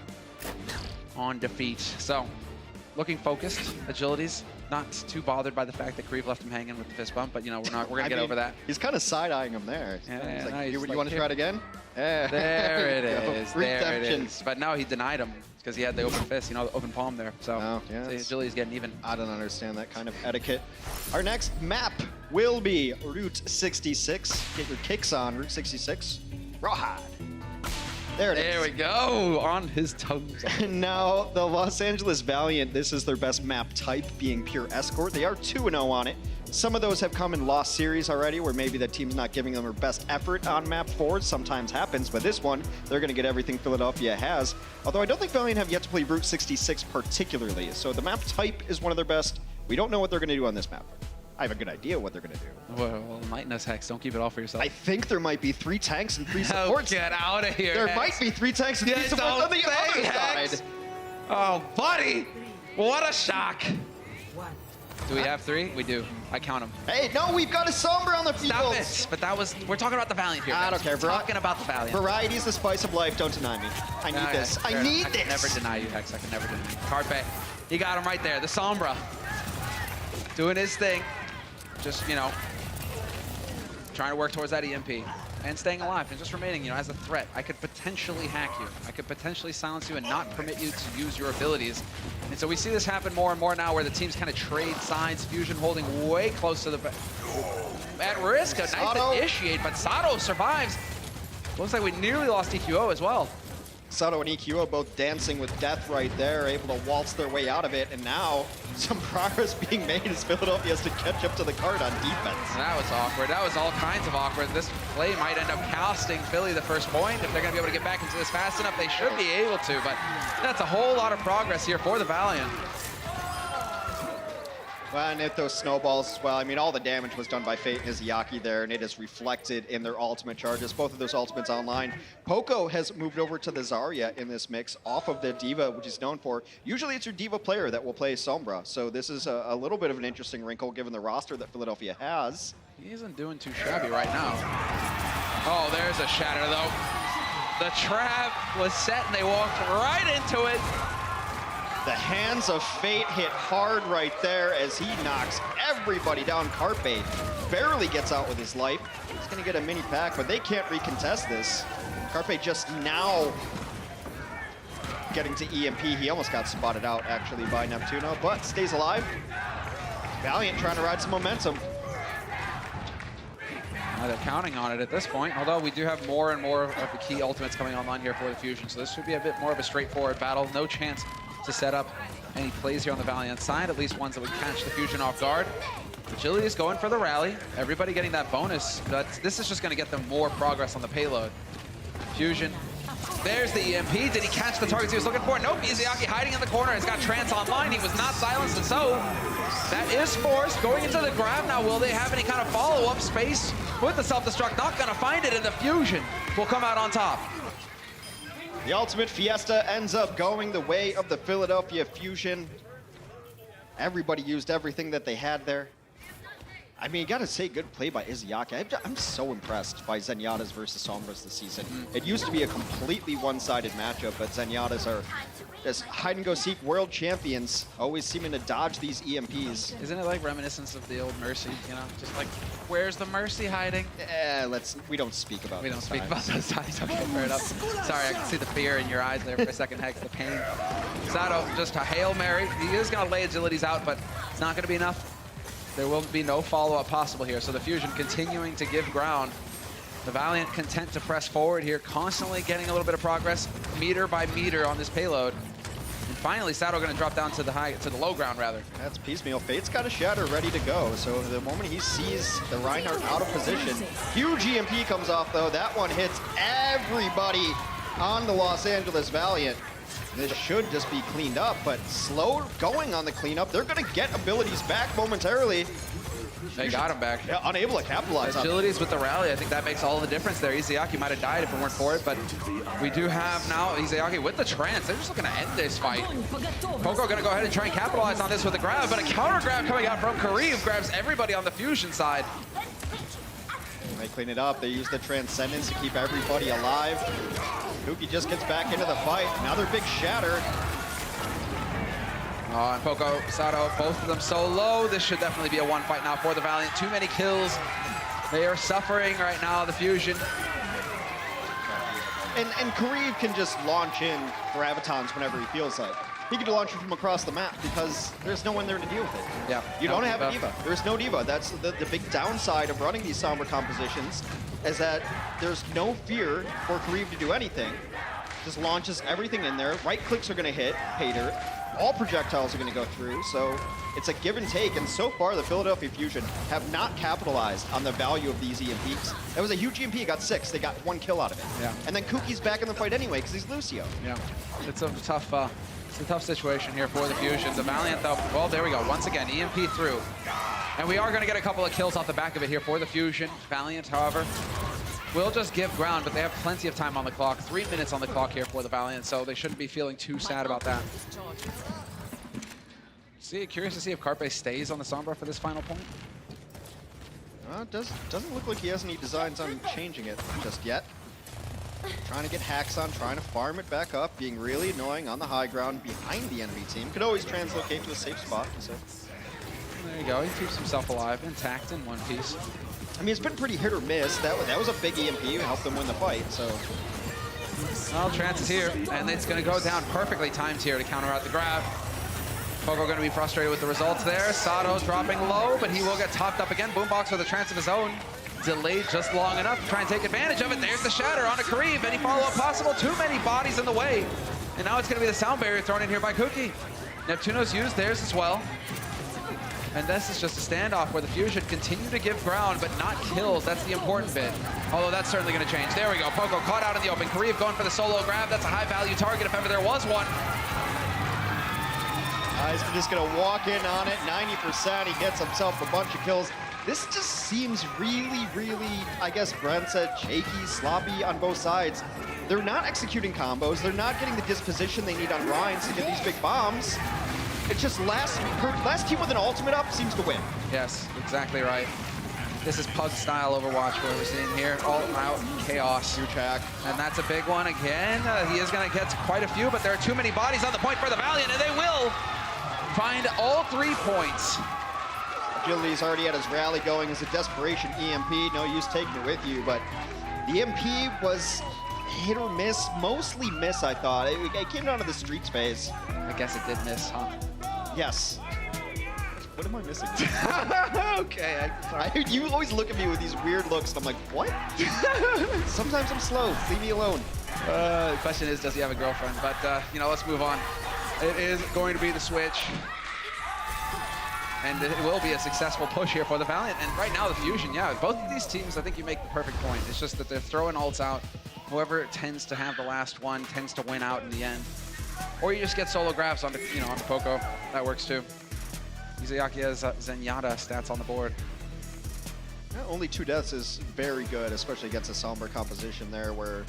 on defeat. So, looking focused, agilities, not too bothered by the fact that Kareev left him hanging with the fist bump, but you know, we're gonna get over that. He's kind of side-eyeing him there. Yeah, he's like, no, he's you like, want to try it again? Yeah. There it is. There it Redemption. is. But no, he denied him because he had the open fist, you know, the open palm there. So, Oh, yeah, so agility's getting even. I don't understand that kind of etiquette. Our next map will be Route 66. Get your kicks on Route 66. Rawhide. There it is. There we go, on his toes. Now, the Los Angeles Valiant, this is their best map type, being pure escort. They are 2-0 on it. Some of those have come in lost series already, where maybe the team's not giving them their best effort on map 4. Sometimes happens, but this one, they're going to get everything Philadelphia has. Although I don't think Valiant have yet to play Route 66 particularly, so the map type is one of their best. We don't know what they're going to do on this map. I have a good idea what they're going to do. Well, enlighten us, Hex. Don't keep it all for yourself. I think there might be 3 tanks and 3 Oh, supports. get out of here, There Hex. might be 3 tanks and 3 Yeah, supports don't on the say, other Hex. side. Oh, buddy! What a shock. Do we have 3? We do. I count them. Hey, no, we've got a Sombra on the field. Stop it! But that was, we're talking about the Valiant here. I Hex. don't care, We're talking about the Valiant. Variety is the spice of life. Don't deny me. I need this. I need I this. can never deny you, Hex. I can never deny you. Carpe, he got him right there. The Sombra. Doing his thing. Just, you know, trying to work towards that EMP. And staying alive and just remaining, you know, as a threat. I could potentially hack you. I could potentially silence you and not permit you to use your abilities. And so we see this happen more and more now, where the teams kind of trade sides. Fusion holding way close to the... At risk, a nice initiate, but Sato survives. Looks like we nearly lost EQO as well. Sato and EQO both dancing with death right there, able to waltz their way out of it, and now some progress being made as Philadelphia has to catch up to the card on defense. That was awkward. That was all kinds of awkward. This play might end up costing Philly the first point. If they're going to be able to get back into this fast enough, they should be able to, but that's a whole lot of progress here for the Valiant. Well, and if those snowballs as well, I mean, all the damage was done by Fate and Izayaki there, and it is reflected in their ultimate charges. Both of those ultimates online. Poco has moved over to the Zarya in this mix, off of the Diva, which he's known for. Usually it's your Diva player that will play Sombra, so this is a little bit of an interesting wrinkle given the roster that Philadelphia has. He isn't doing too shabby right now. Oh, there's a shatter, though. The trap was set, and they walked right into it. The hands of Fate hit hard right there as he knocks everybody down. Carpe barely gets out with his life. He's going to get a mini pack, but they can't recontest this. Carpe just now getting to EMP. He almost got spotted out, actually, by Neptuno, but stays alive. Valiant trying to ride some momentum. They're counting on it at this point, although we do have more and more of the key ultimates coming online here for the Fusion, so this should be a bit more of a straightforward battle. No chance to set up any plays here on the Valiant side, at least ones that would catch the Fusion off guard. Agility is going for the rally. Everybody getting that bonus, but this is just going to get them more progress on the payload. Fusion, there's the EMP. Did he catch the targets he was looking for? Nope, Izayaki hiding in the corner. He's got Trance online. He was not silenced, and so that is forced going into the grab. Now, will they have any kind of follow-up space with the self-destruct? Not going to find it, and the Fusion will come out on top. The ultimate Fiesta ends up going the way of the Philadelphia Fusion. Everybody used everything that they had there. I mean, you gotta say, good play by Izayaki. I'm so impressed by Zenyatta's versus Sombras this season. It used to be a completely one-sided matchup, but Zenyatta's are just hide-and-go-seek world champions, always seeming to dodge these EMPs. Isn't it like reminiscence of the old Mercy, you know? Just like, where's the Mercy hiding? We don't speak about We don't those speak times. about those times. Okay, fair enough. Sorry, I can see the fear in your eyes there for a second, Hex, the pain. Sato, just a Hail Mary. He is gonna lay agilities out, but it's not gonna be enough. There will be no follow-up possible here, so the Fusion continuing to give ground. The Valiant content to press forward here, constantly getting a little bit of progress, meter by meter on this payload. And finally, Sato going to drop down to the low ground, rather. That's piecemeal. Fate's got a shatter ready to go, so the moment he sees the Reinhardt out of position, huge EMP comes off, though. That one hits everybody on the Los Angeles Valiant. This should just be cleaned up, but slow going on the cleanup. They're going to get abilities back momentarily. They got him back. Yeah, unable to capitalize on it. Agilities with the rally, I think that makes all the difference there. Izayaki might have died if it weren't for it, but we do have now Izayaki with the trance. They're just looking to end this fight. Poco gonna go ahead and try and capitalize on this with a grab, but a counter grab coming out from Kareev grabs everybody on the fusion side. They clean it up. They use the Transcendence to keep everybody alive. Kuki just gets back into the fight. Another big shatter. Oh, and Poco, Sato, both of them so low. This should definitely be a one fight now for the Valiant. Too many kills. They are suffering right now, the fusion. And Kareev can just launch in gravitons whenever he feels like. He can launch it from across the map because there's no one there to deal with it. Yeah. You don't have a diva. There's no diva. That's the big downside of running these Sombra compositions, is that there's no fear for Kareev to do anything. Just launches everything in there. Right clicks are going to hit pay dirt. All projectiles are going to go through, so it's a give and take. And so far, the Philadelphia Fusion have not capitalized on the value of these EMPs. That was a huge EMP. Got 6. They got 1 kill out of it. Yeah. And then Kuki's back in the fight anyway because he's Lucio. Yeah. It's a tough situation here for the Fusion. The Valiant, though, well, there we go. Once again, EMP through. And we are going to get a couple of kills off the back of it here for the Fusion. Valiant, however, will just give ground, but they have plenty of time on the clock. 3 minutes on the clock here for the Valiant, so they shouldn't be feeling too sad about that. Curious to see if Carpe stays on the Sombra for this final point. Doesn't look like he has any designs on changing it just yet. Trying to get hacks on, trying to farm it back up, being really annoying on the high ground behind the enemy team. Could always translocate to a safe spot. So there you go. He keeps himself alive, intact in one piece. I mean, it's been pretty hit or miss. That was a big EMP. It helped them win the fight. So well, Trance is here, and it's going to go down perfectly timed here to counter out the grab. Poco going to be frustrated with the results there. Sato's dropping low, but he will get topped up again. Boombox with a trance of his own. Delayed just long enough to try and take advantage of it. There's the shatter on a Kareev. Any follow-up possible? Too many bodies in the way. And now it's going to be the sound barrier thrown in here by Kuki. Neptuno's used theirs as well. And this is just a standoff where the Fusion continue to give ground, but not kills. That's the important bit. Although that's certainly going to change. There we go. Poco caught out in the open. Kareev going for the solo grab. That's a high-value target if ever there was one. He's just going to walk in on it. 90%. He gets himself a bunch of kills. This just seems really, I guess Brent said, shaky, sloppy on both sides. They're not executing combos. They're not getting the disposition they need on Rhines to get these big bombs. It's just last team with an ultimate up seems to win. Yes, exactly right. This is Pug style Overwatch where we're seeing here, all out chaos. Huge hack. And that's a big one again. He is going to get quite a few, but there are too many bodies on the point for the Valiant, and they will find all 3 points. Agility's already had his rally going as a desperation EMP. No use taking it with you, but the EMP was hit or miss, mostly miss, I thought. It came down to the streets phase. I guess it did miss, huh? Yes. What am I missing? Okay. You always look at me with these weird looks, and I'm like, what? Sometimes I'm slow. Leave me alone. The question is, does he have a girlfriend? But, let's move on. It is going to be the switch. And it will be a successful push here for the Valiant. And right now, the Fusion, yeah, both of these teams, I think you make the perfect point. It's just that they're throwing ults out. Whoever tends to have the last one tends to win out in the end. Or you just get solo grabs on the Poco. That works too. Izayaki has Zenyatta stats on the board. Yeah, only 2 deaths is very good, especially against a Sombra composition there where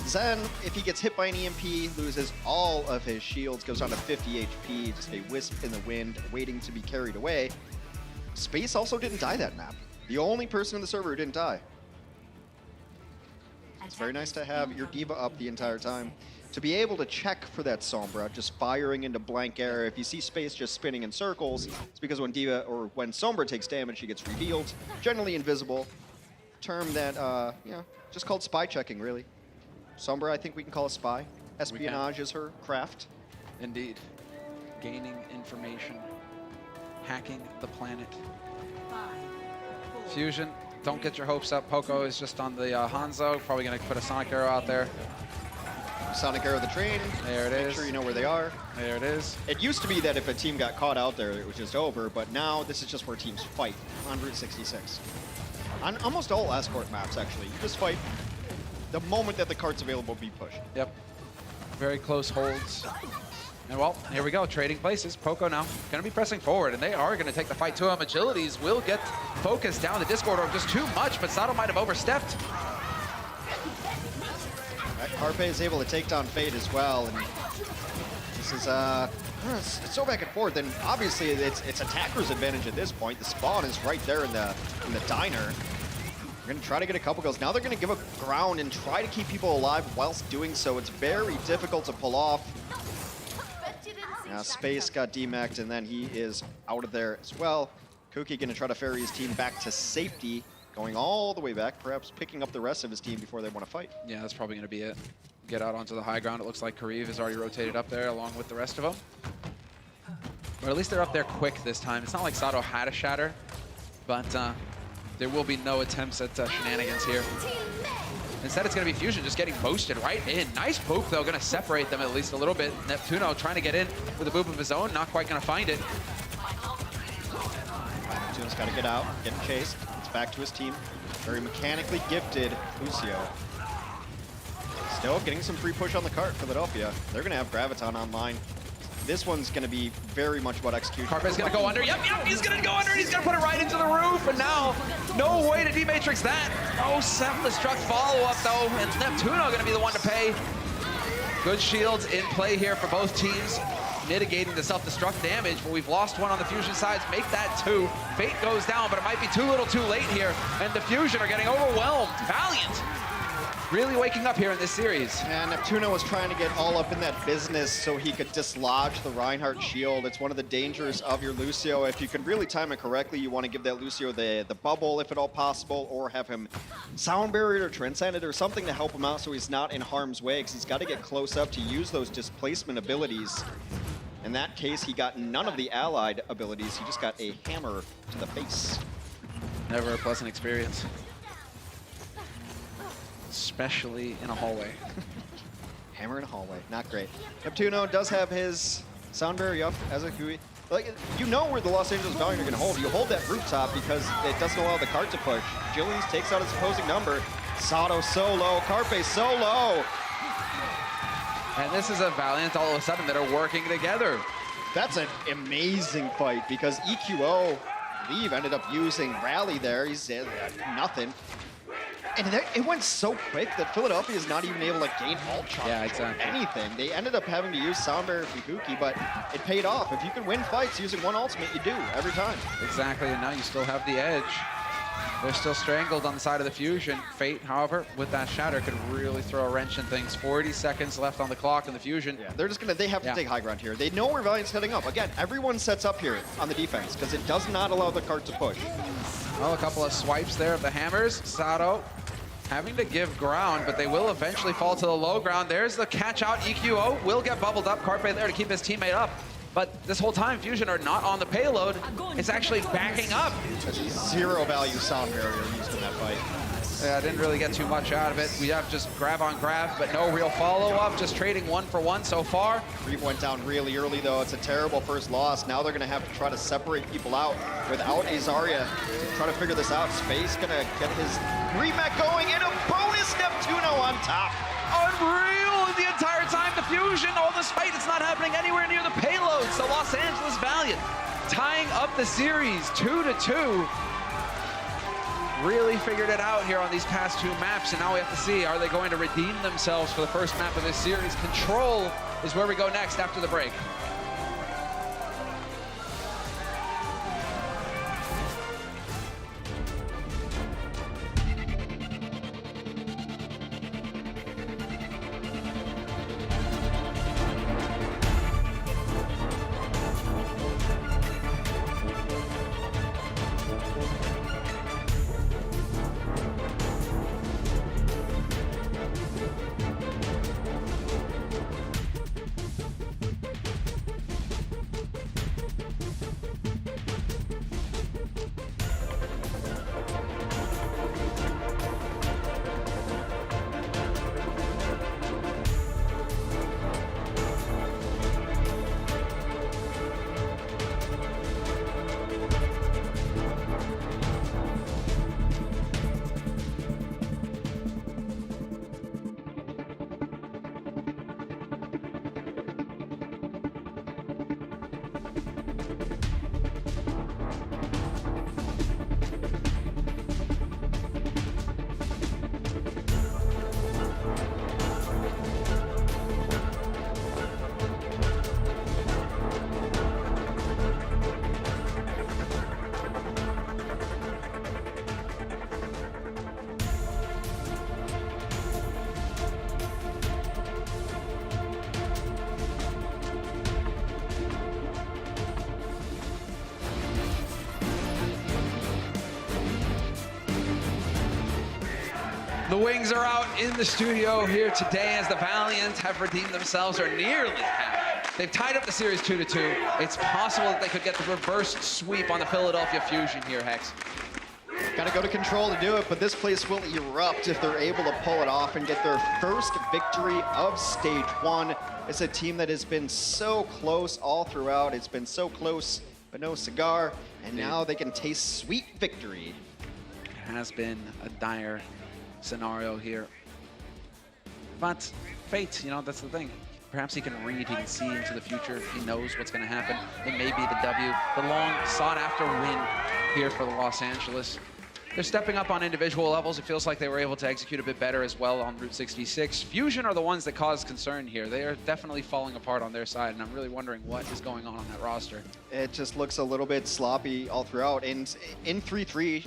Zen, if he gets hit by an EMP, loses all of his shields, goes down to 50 HP, just a wisp in the wind, waiting to be carried away. Space also didn't die that map. The only person in the server who didn't die. It's very nice to have your diva up the entire time. To be able to check for that Sombra, just firing into blank air. If you see Space just spinning in circles, it's because when diva or when Sombra takes damage, she gets revealed, generally invisible. Term that, just called spy checking, really. Sombra, I think we can call a spy. Espionage is her craft. Indeed. Gaining information. Hacking the planet. Fusion, don't get your hopes up. Poco is just on the Hanzo. Probably going to put a Sonic Arrow out there. Sonic Arrow the train. There it is. Make sure you know where they are. There it is. It used to be that if a team got caught out there, it was just over, but now this is just where teams fight on Route 66. On almost all escort maps, actually. You just fight the moment that the cart's available, be pushed. Yep. Very close holds. And well, here we go, trading places. Poco now gonna be pressing forward, and they are gonna take the fight to him. Agilities will get focused down the Discord orb just too much, but Sato might have overstepped. Carpe is able to take down Fate as well, and this is it's so back and forth. And obviously, it's attacker's advantage at this point. The spawn is right there in the diner. We're gonna try to get a couple kills. Now they're gonna give up ground and try to keep people alive whilst doing so. It's very difficult to pull off. Now Space got demacked, and then he is out of there as well. Kuki gonna try to ferry his team back to safety, going all the way back, perhaps picking up the rest of his team before they want to fight. Yeah, that's probably gonna be it. Get out onto the high ground. It looks like Kariv has already rotated up there along with the rest of them. But at least they're up there quick this time. It's not like Sato had a shatter, but there will be no attempts at shenanigans here. Instead, it's going to be Fusion just getting boosted right in. Nice poke, though, going to separate them at least a little bit. Neptuno trying to get in with a boop of his own, not quite going to find it. Neptuno's got to get out, getting chased. It's back to his team. Very mechanically gifted Lucio. Still getting some free push on the cart, Philadelphia. They're going to have Graviton online. This one's going to be very much about execution. Carpe's going to go under. Yep, he's going to go under, and he's going to put it right into the roof. And now, no way to D-Matrix that. No self-destruct follow-up, though. And Neptuno going to be the one to pay. Good shields in play here for both teams, mitigating the self-destruct damage. But we've lost one on the Fusion sides. Make that 2. Fate goes down, but it might be too little too late here. And the Fusion are getting overwhelmed. Valiant really waking up here in this series. And Neptuno was trying to get all up in that business so he could dislodge the Reinhardt shield. It's one of the dangers of your Lucio. If you can really time it correctly, you want to give that Lucio the bubble, if at all possible, or have him sound barrier or transcended or something to help him out so he's not in harm's way, because he's got to get close up to use those displacement abilities. In that case, he got none of the allied abilities. He just got a hammer to the face. Never a pleasant experience. Especially in a hallway. Hammer in a hallway, not great. Neptuno does have his sound barrier up as a Hui. Like, you know where the Los Angeles Valiant are going to hold. You hold that rooftop because it doesn't allow the cart to push. Jillians takes out his opposing number. Sato so low, Carpe so low. And this is a Valiant all of a sudden that are working together. That's an amazing fight because EQO, I believe, ended up using Rally there. He's nothing. And it went so quick that Philadelphia is not even able to gain ult charge or anything. They ended up having to use Sound Barrier from Kuki, but it paid off. If you can win fights using one ultimate, you do, every time. Exactly, and now you still have the edge. They're still strangled on the side of the Fusion. Fate, however, with that shatter, could really throw a wrench in things. 40 seconds left on the clock in the Fusion. Yeah, they're just gonna, they have to take high ground here. They know where Valiant's heading up. Again, everyone sets up here on the defense because it does not allow the cart to push. Well, a couple of swipes there of the hammers. Sato having to give ground, but they will eventually fall to the low ground. There's the catch out. EQO will get bubbled up. Carpe there to keep his teammate up. But this whole time, Fusion are not on the payload. It's actually backing up. Zero value sound barrier used in that fight. Yeah, didn't really get too much out of it. We have just grab on grab, but no real follow-up. Just trading 1-for-1 so far. Reeve went down really early, though. It's a terrible first loss. Now they're going to have to try to separate people out without a Zarya to try to figure this out. Space going to get his remake going, and a bonus Neptuno on top. Unreal the entire time. The Fusion, all despite it's not happening anywhere near the payloads. The Los Angeles Valiant tying up the series 2-2. Really figured it out here on these past 2 maps, and now we have to see, are they going to redeem themselves for the first map of this series? Control is where we go next after the break. wings are out in the studio here today as the Valiant have redeemed themselves, or nearly have. They've tied up the series 2-2. It's possible that they could get the reverse sweep on the Philadelphia Fusion here, Hex. Got to go to control to do it, but this place will erupt if they're able to pull it off and get their first victory of stage 1. It's a team that has been so close all throughout. It's been so close, but no cigar, and now they can taste sweet victory. It has been a dire scenario here. But fate, you know, that's the thing. Perhaps he can read, he can see into the future. He knows what's going to happen. It may be the W, the long sought-after win here for the Los Angeles. They're stepping up on individual levels. It feels like they were able to execute a bit better as well on Route 66. Fusion are the ones that cause concern here. They are definitely falling apart on their side, and I'm really wondering what is going on that roster. It just looks a little bit sloppy all throughout. And in 3-3,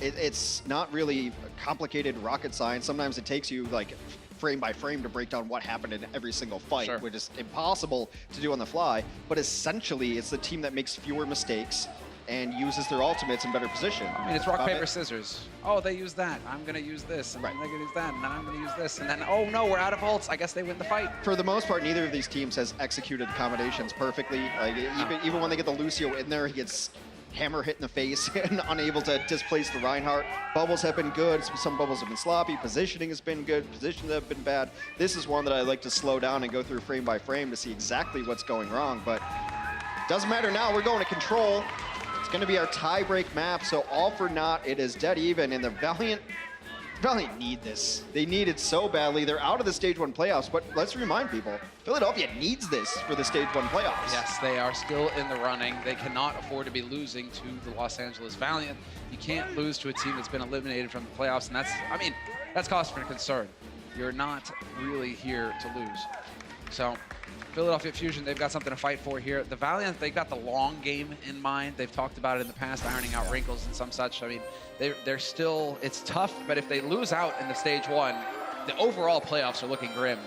it's not really complicated rocket science. Sometimes it takes you like frame by frame to break down what happened in every single fight, Sure. which is impossible to do on the fly. But essentially, it's the team that makes fewer mistakes and uses their ultimates in better position. I mean, it's rock, paper, scissors. Oh, they use that. I'm going to use this. And then they're going to use that. And then I'm going to use this. And then, oh, no, we're out of ults. I guess they win the fight. For the most part, neither of these teams has executed combinations perfectly. Like, even when they get the Lucio in there, he gets hammer hit in the face and unable to displace the Reinhardt. Bubbles have been good. Some bubbles have been sloppy. Positioning has been good. Positions have been bad. This is one that I like to slow down and go through frame by frame to see exactly what's going wrong. But doesn't matter now. We're going to control. It's going to be our tie-break map, so all for naught. It is dead even, and the Valiant need this. They need it so badly. They're out of the Stage 1 playoffs, but let's remind people, Philadelphia needs this for the Stage 1 playoffs. Yes, they are still in the running. They cannot afford to be losing to the Los Angeles Valiant. You can't lose to a team that's been eliminated from the playoffs, and that's, I mean, that's cause for concern. You're not really here to lose. So, Philadelphia Fusion, they've got something to fight for here. The Valiant, they've got the long game in mind. They've talked about it in the past, ironing out wrinkles and some such. I mean, they're still, it's tough, but if they lose out in the Stage 1, the overall playoffs are looking grim.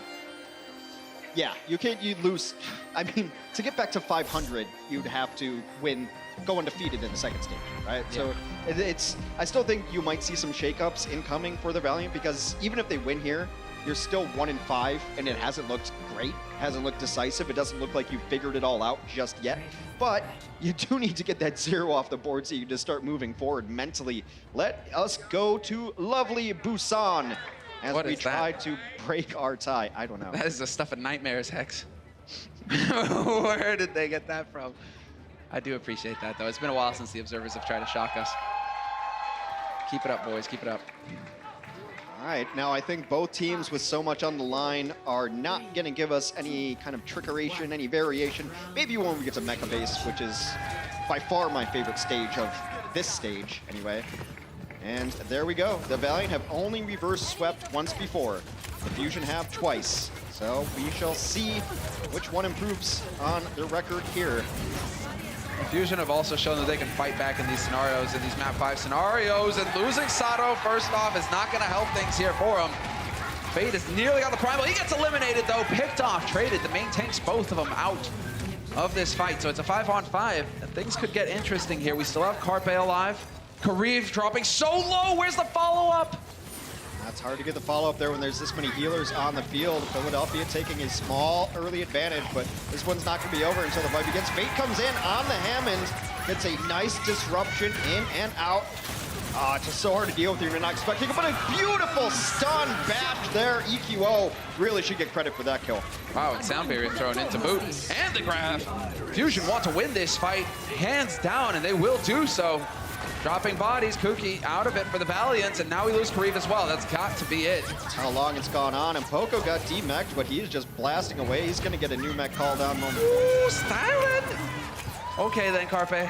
Yeah, you lose. I mean, to get back to 500, you'd have to win, go undefeated in the second stage, right? Yeah. So I still think you might see some shakeups incoming for the Valiant, because even if they win here, you're still 1-5, and it hasn't looked great, hasn't looked decisive. It doesn't look like you've figured it all out just yet. But you do need to get that 0 off the board so you can just start moving forward mentally. Let us go to lovely Busan as we try to break our tie. I don't know. That is the stuff of nightmares, Hex. Where did they get that from? I do appreciate that, though. It's been a while since the observers have tried to shock us. Keep it up, boys. Keep it up. All right, now I think both teams with so much on the line are not going to give us any kind of trickeration, any variation. Maybe when we get to Mecha Base, which is by far my favorite stage of this stage, anyway. And there we go. The Valiant have only reverse swept once before. The Fusion have twice. So we shall see which one improves on their record here. Fusion have also shown that they can fight back in these scenarios, in these map 5 scenarios, and losing Sato first off is not going to help things here for him. Fate has nearly got the primal. He gets eliminated though, picked off, traded. The main tanks, both of them out of this fight. So it's a 5-on-5, and things could get interesting here. We still have Carpe alive. Kareev dropping so low. Where's the follow-up? It's hard to get the follow-up there when there's this many healers on the field. Philadelphia taking a small early advantage, but this one's not going to be over until the fight begins. Fate comes in on the Hammond, gets a nice disruption in and out. It's just so hard to deal with here. You're not expecting it, but a beautiful stun bash there. EQO really should get credit for that kill. Wow, and Sound Barrier thrown into boot. And the grab. Fusion want to win this fight hands down, and they will do so. Dropping bodies, Kuki out of it for the Valiant, and now we lose Kareev as well. That's got to be it. That's how long it's gone on, and Poco got demech'd, but he's just blasting away. He's going to get a new mech call down moment. Ooh, Stylen! Okay then, Carpe.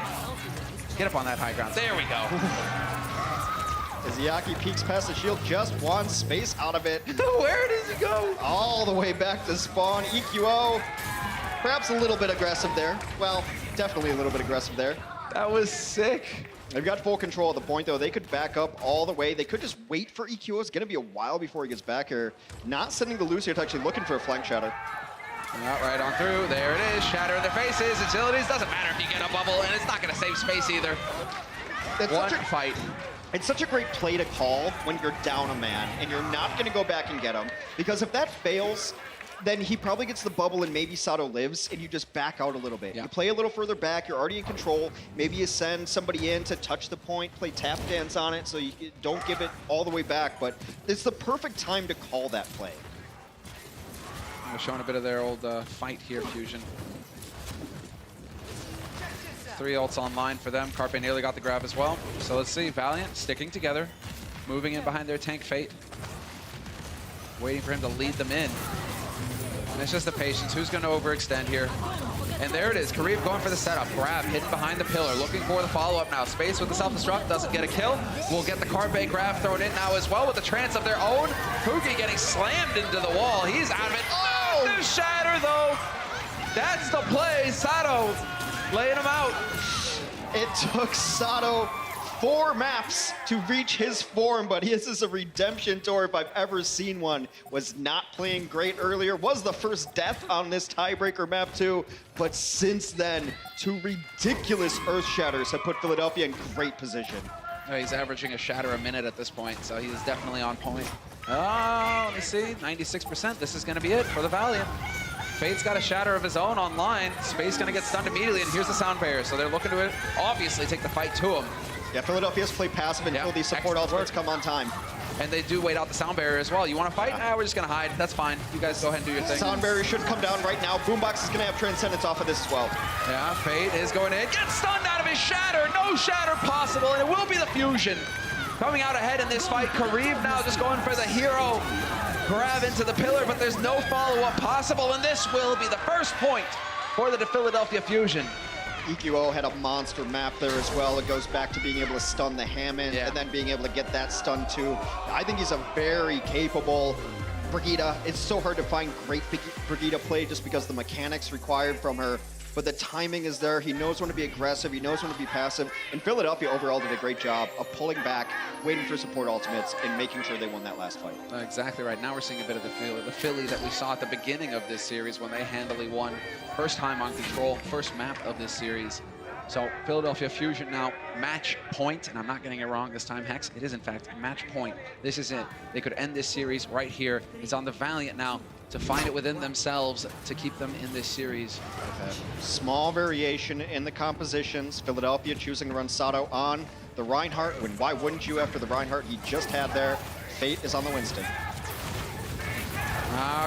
Get up on that high ground. There we go. Izayaki peeks past the shield, just one space out of it. Where does he go? All the way back to spawn. EQO, perhaps a little bit aggressive there. Well, definitely a little bit aggressive there. That was sick. They've got full control at the point, though. They could back up all the way. They could just wait for EQO. It's going to be a while before he gets back here. Not sending the Lucio to actually looking for a flank shatter. Not right on through. There it is. Shatter in their faces. Agilities. Doesn't matter if you get a bubble, and it's not going to save space either. That's One such a fight. it's such a great play to call when you're down a man and you're not going to go back and get him. Because if that fails, then he probably gets the bubble and maybe Sato lives and you just back out a little bit. Yeah. You play a little further back, you're already in control. Maybe you send somebody in to touch the point, play tap dance on it so you don't give it all the way back. But it's the perfect time to call that play. They're showing a bit of their old fight here, Fusion. 3 ults online for them. Carpe nearly got the grab as well. So let's see, Valiant sticking together, moving in behind their tank Fate, waiting for him to lead them in. And it's just the patience. Who's going to overextend here? And there it is. Kareev going for the setup. Grab hidden behind the pillar. Looking for the follow-up now. Space with the self-destruct. Doesn't get a kill. We'll get the Carpe grab thrown in now as well with the trance of their own. Pookie getting slammed into the wall. He's out of it. Oh! The shatter, though. That's the play. Sato laying him out. It took Sato 4 maps to reach his form, but his is a redemption tour if I've ever seen one. Was not playing great earlier, was the first death on this tiebreaker map too, but since then, 2 ridiculous Earth Shatters have put Philadelphia in great position. He's averaging a shatter a minute at this point, so he's definitely on point. Oh, let me see, 96%. This is gonna be it for the Valiant. Fate's got a shatter of his own online. Space gonna get stunned immediately, and here's the sound barrier. So they're looking to obviously take the fight to him. Yeah, Philadelphia's play passive until these support ultimates come on time. And they do wait out the sound barrier as well. You want to fight? We're just going to hide. That's fine. You guys go ahead and do your thing. Sound barrier should come down right now. Boombox is going to have Transcendence off of this as well. Yeah, Fate is going in. Gets stunned out of his shatter. No shatter possible, and it will be the Fusion. Coming out ahead in this fight. Kareev now just going for the hero grab into the pillar, but there's no follow-up possible, and this will be the first point for the Philadelphia Fusion. EQO had a monster map there as well. It goes back to being able to stun the Hammond and then being able to get that stun too. I think he's a very capable Brigitte. It's so hard to find great Brigitte play just because the mechanics required from her, but the timing is there. He knows when to be aggressive. He knows when to be passive. And Philadelphia overall did a great job of pulling back, waiting for support ultimates, and making sure they won that last fight. Exactly right. Now we're seeing a bit of the Philly that we saw at the beginning of this series when they handily won. First time on control, first map of this series. So Philadelphia Fusion now match point, and I'm not getting it wrong this time, Hex. It is in fact match point. This is it. They could end this series right here. It's on the Valiant now to find it within themselves to keep them in this series. Small variation in the compositions. Philadelphia choosing to run Sato on the Reinhardt. Why wouldn't you after the Reinhardt he just had there? Fate is on the Winston.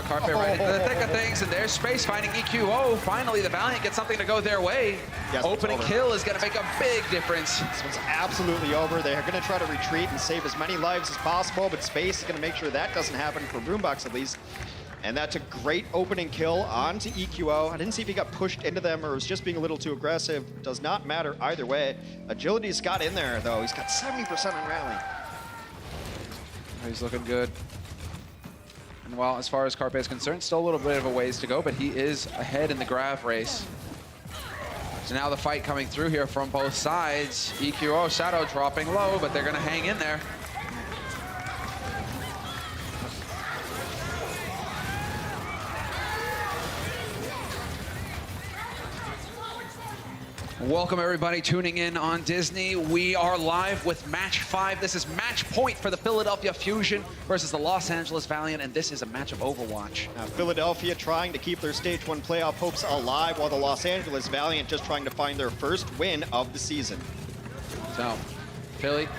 Carpe right into the thick of things, and there's Space finding EQO. Finally, the Valiant gets something to go their way. Yes, opening kill is going to make a big difference. This one's absolutely over. They're going to try to retreat and save as many lives as possible, but Space is going to make sure that doesn't happen for Boombox at least. And that's a great opening kill onto EQO. I didn't see if he got pushed into them or was just being a little too aggressive. Does not matter either way. Agility's got in there, though. He's got 70% on rally. He's looking good. And while as far as Carpe is concerned, still a little bit of a ways to go, but he is ahead in the grab race. So now the fight coming through here from both sides. EQO, Sato dropping low, but they're going to hang in there. Welcome everybody tuning in on Disney. We are live with match 5. This is match point for the Philadelphia Fusion versus the Los Angeles Valiant, and this is a match of Overwatch. Now, Philadelphia trying to keep their Stage 1 playoff hopes alive, while the Los Angeles Valiant just trying to find their first win of the season. So, Philly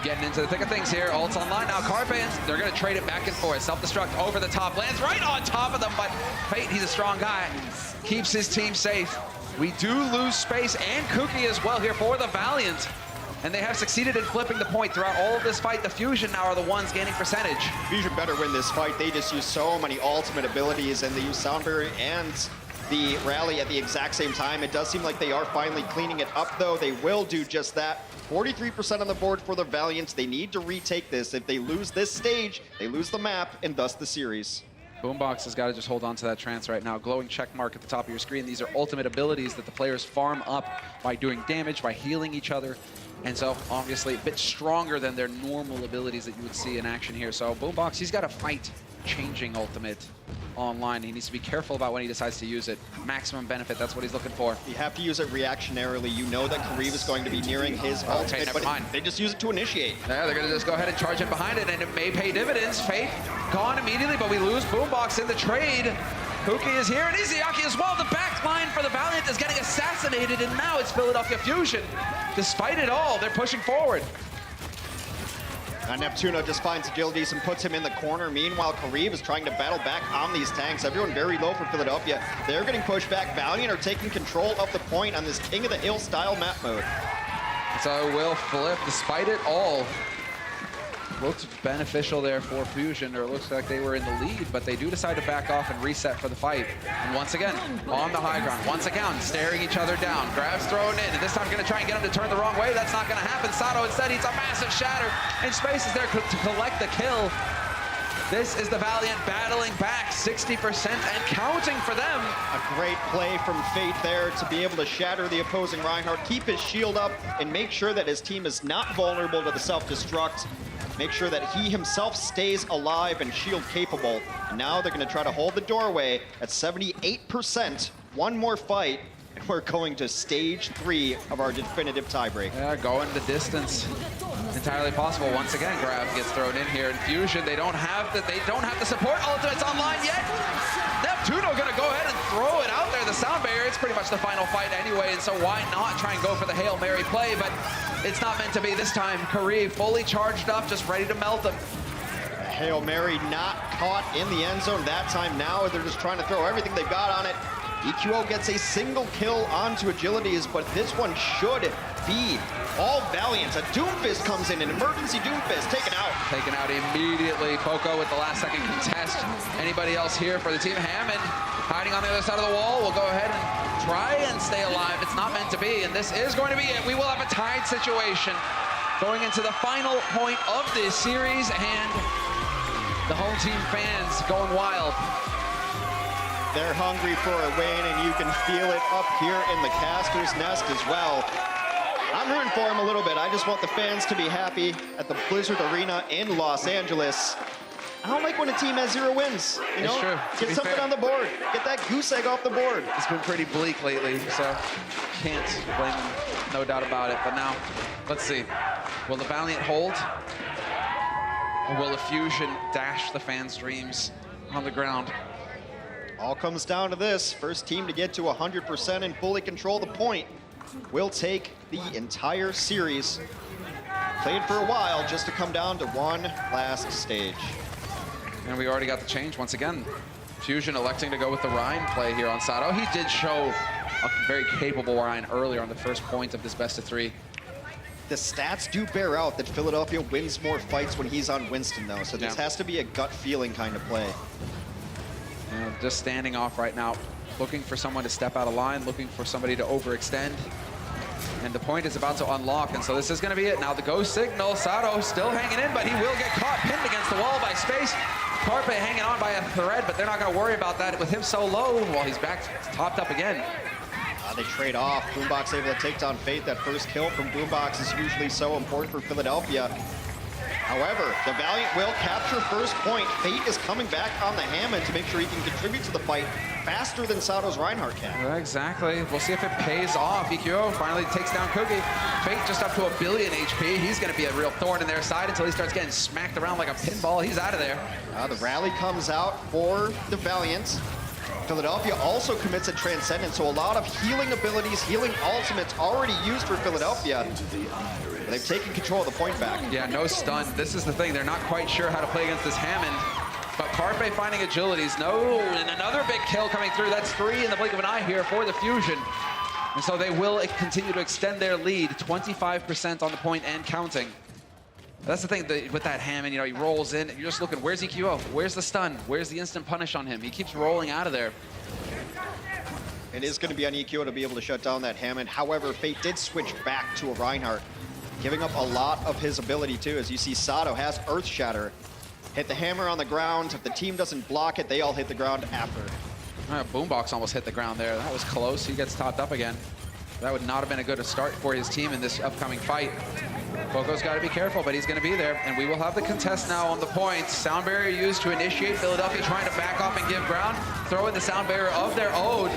getting into the thick of things here. Ult's online now. Carpe, they're going to trade it back and forth. Self-destruct over the top. Lands right on top of them, but Fate, he's a strong guy. Keeps his team safe. We do lose Space and Cookie as well here for the Valiant. And they have succeeded in flipping the point throughout all of this fight. The Fusion now are the ones gaining percentage. Fusion better win this fight. They just use so many ultimate abilities, and they use Sound Barrier and the rally at the exact same time. It does seem like they are finally cleaning it up, though. They will do just that. 43% on the board for the Valiant. They need to retake this. If they lose this stage, they lose the map, and thus the series. Boombox has got to just hold on to that trance right now. Glowing check mark at the top of your screen. These are ultimate abilities that the players farm up by doing damage, by healing each other. And so, obviously, a bit stronger than their normal abilities that you would see in action here. So, Boombox, he's got to fight changing ultimate online. He needs to be careful about when he decides to use it. Maximum benefit, that's what he's looking for. You have to use it reactionarily. You know that Kariv is going to be nearing his ultimate, never but mind. they just use it to initiate. Yeah, they're gonna just go ahead and charge it behind it, and it may pay dividends. Fate gone immediately, but we lose Boombox in the trade. Pookie is here, and Izayaki as well. The back line for the Valiant is getting assassinated, and now it's Philadelphia Fusion. Despite it all, they're pushing forward. Neptuno just finds Agilities and puts him in the corner. Meanwhile, Kariv is trying to battle back on these tanks. Everyone very low for Philadelphia. They're getting pushed back. Valiant are taking control of the point on this King of the Hill style map mode. So will flip, despite it all. Looked beneficial there for Fusion, or it looks like they were in the lead, but they do decide to back off and reset for the fight. And once again, on the high ground, once again, staring each other down. Grabs thrown in, and this time gonna try and get him to turn the wrong way. That's not gonna happen. Sato instead eats a massive shatter, and Space is there to collect the kill. This is the Valiant battling back, 60% and counting for them. A great play from Fate there to be able to shatter the opposing Reinhardt, keep his shield up, and make sure that his team is not vulnerable to the self-destruct. Make sure that he himself stays alive and shield capable. And now they're going to try to hold the doorway at 78%. One more fight, and we're going to stage 3 of our definitive tiebreak. Yeah, going the distance. Entirely possible. Once again, Grab gets thrown in here. And Fusion, they don't have the support ultimates online yet. Neptuno gonna go ahead and throw it out there. The sound barrier, it's pretty much the final fight anyway, and so why not try and go for the Hail Mary play? But it's not meant to be this time. Kariv fully charged up, just ready to melt them. Hail Mary not caught in the end zone that time. Now they're just trying to throw everything they've got on it. EQO gets a single kill onto Agilities, but this one should be all Valiant. A Doomfist comes in, an emergency Doomfist taken out. Taken out immediately. Poco with the last second contest. Anybody else here for the team? Hammond hiding on the other side of the wall. We'll go ahead and try and stay alive. It's not meant to be, and this is going to be it. We will have a tied situation going into the final point of this series, and the home team fans going wild. They're hungry for a win, and you can feel it up here in the Caster's Nest as well. I'm rooting for him a little bit. I just want the fans to be happy at the Blizzard Arena in Los Angeles. I don't like when a team has 0 wins. You know, it's true. Get something on the board. Get that goose egg off the board. It's been pretty bleak lately, so can't blame them, no doubt about it. But now, let's see. Will the Valiant hold? Or will the Fusion dash the fans' dreams on the ground? All comes down to this. First team to get to 100% and fully control the point will take the entire series. Played for a while just to come down to one last stage. And we already got the change once again. Fusion electing to go with the Ryan play here on Sato. He did show a very capable Ryan earlier on the first point of this best of 3. The stats do bear out that Philadelphia wins more fights when he's on Winston, though, so this has to be a gut feeling kind of play. Just standing off right now, looking for someone to step out of line, looking for somebody to overextend. And the point is about to unlock, and so this is going to be it. Now the go signal, Sato still hanging in, but he will get caught, pinned against the wall by Space. Carpe hanging on by a thread, but they're not going to worry about that with him so low while he's back topped up again. They trade off. Boombox able to take down Fate. That first kill from Boombox is usually so important for Philadelphia. However, the Valiant will capture first point. Fate is coming back on the Hammond to make sure he can contribute to the fight faster than Sato's Reinhardt can. Yeah, exactly. We'll see if it pays off. EQO finally takes down Cookie. Fate just up to 1 billion HP. He's going to be a real thorn in their side until he starts getting smacked around like a pinball. He's out of there. The rally comes out for the Valiant. Philadelphia also commits a Transcendence, so a lot of healing abilities, healing ultimates already used for Philadelphia. They've taken control of the point back. Yeah, no stun. This is the thing. They're not quite sure how to play against this Hammond. But Carpe finding Agilities. No, and another big kill coming through. That's 3 in the blink of an eye here for the Fusion. And so they will continue to extend their lead. 25% on the point and counting. That's the thing with that Hammond, you know, he rolls in, and you're just looking, where's EQO? Where's the stun? Where's the instant punish on him? He keeps rolling out of there. It is going to be on EQO to be able to shut down that Hammond. However, Fate did switch back to a Reinhardt, giving up a lot of his ability too. As you see, Sato has Earth Shatter. Hit the hammer on the ground. If the team doesn't block it, they all hit the ground after. Boombox almost hit the ground there. That was close. He gets topped up again. That would not have been a good start for his team in this upcoming fight. Poco's got to be careful, but he's going to be there. And we will have the contest now on the points. Sound barrier used to initiate. Philadelphia trying to back off and give ground. Throw in the sound barrier of their own.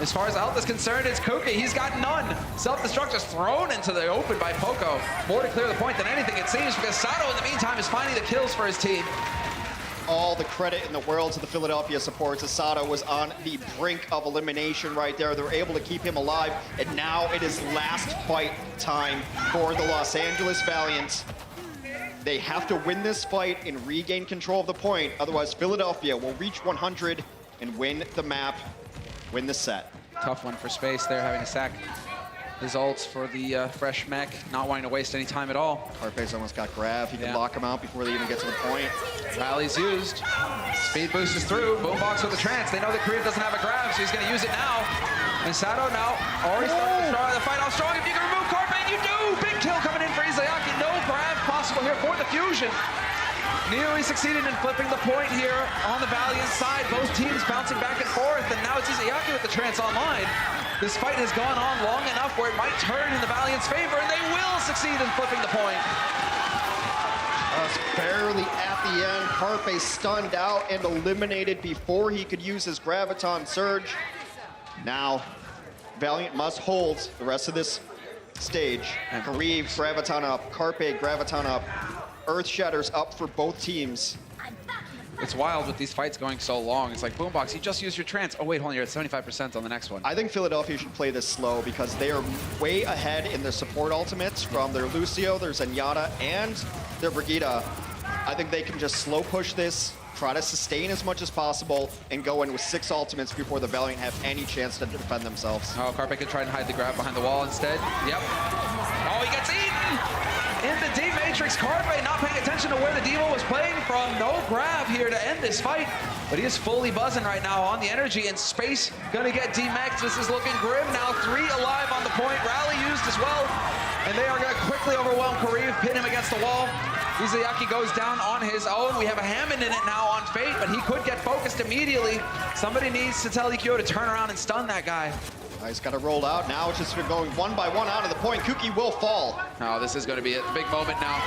As far as health is concerned, it's Kuki. He's got none. Self-destruct just thrown into the open by Poco. More to clear the point than anything, it seems, because Sato, in the meantime, is finding the kills for his team. All the credit in the world to the Philadelphia supports. Asada was on the brink of elimination right there. They were able to keep him alive, and now it is last fight time for the Los Angeles Valiant. They have to win this fight and regain control of the point. Otherwise, Philadelphia will reach 100 and win the map, win the set. Tough one for Space there, having to sack his ults for the fresh mech, not wanting to waste any time at all. Carpe's almost got grab. He can lock him out before they even get to the point. Rally's used. Speed boost is through. Boombox with the trance. They know that Kareem doesn't have a grab, so he's going to use it now. And Sato now already starting to start the fight off strong. If you can remove Carpe, you do! Big kill coming in for Izayaki. No grab possible here for the Fusion. Nearly succeeded in flipping the point here on the Valiant side. Both teams bouncing back and forth, and now it's Izayaki with the trance online. This fight has gone on long enough where it might turn in the Valiant's favor, and they will succeed in flipping the point. Just barely at the end. Carpe stunned out and eliminated before he could use his Graviton Surge. Now, Valiant must hold the rest of this stage. Kareev, Graviton up. Carpe, Graviton up. Earth Shatters up for both teams. It's wild with these fights going so long. It's like, Boombox, you just used your trance. Oh, wait, hold on, you're at 75% on the next one. I think Philadelphia should play this slow because they are way ahead in their support ultimates from their Lucio, their Zenyatta, and their Brigitte. I think they can just slow push this, try to sustain as much as possible, and go in with 6 ultimates before the Valiant have any chance to defend themselves. Oh, Carpe can try and hide the grab behind the wall instead. Yep. Oh, he gets eaten! In the D-Matrix, Carpe not paying attention to where the Devo was playing from. No grab here to end this fight. But he is fully buzzing right now on the energy, and Space gonna get D-Max. This is looking grim now. 3 alive on the point. Rally used as well. And they are gonna quickly overwhelm Kareev, pin him against the wall. Izayaki goes down on his own. We have a Hammond in it now on Fate, but he could get focused immediately. Somebody needs to tell EQ to turn around and stun that guy. He's got it rolled out. Now it's just going one by one out of the point. Kuki will fall. Oh, this is going to be a big moment now.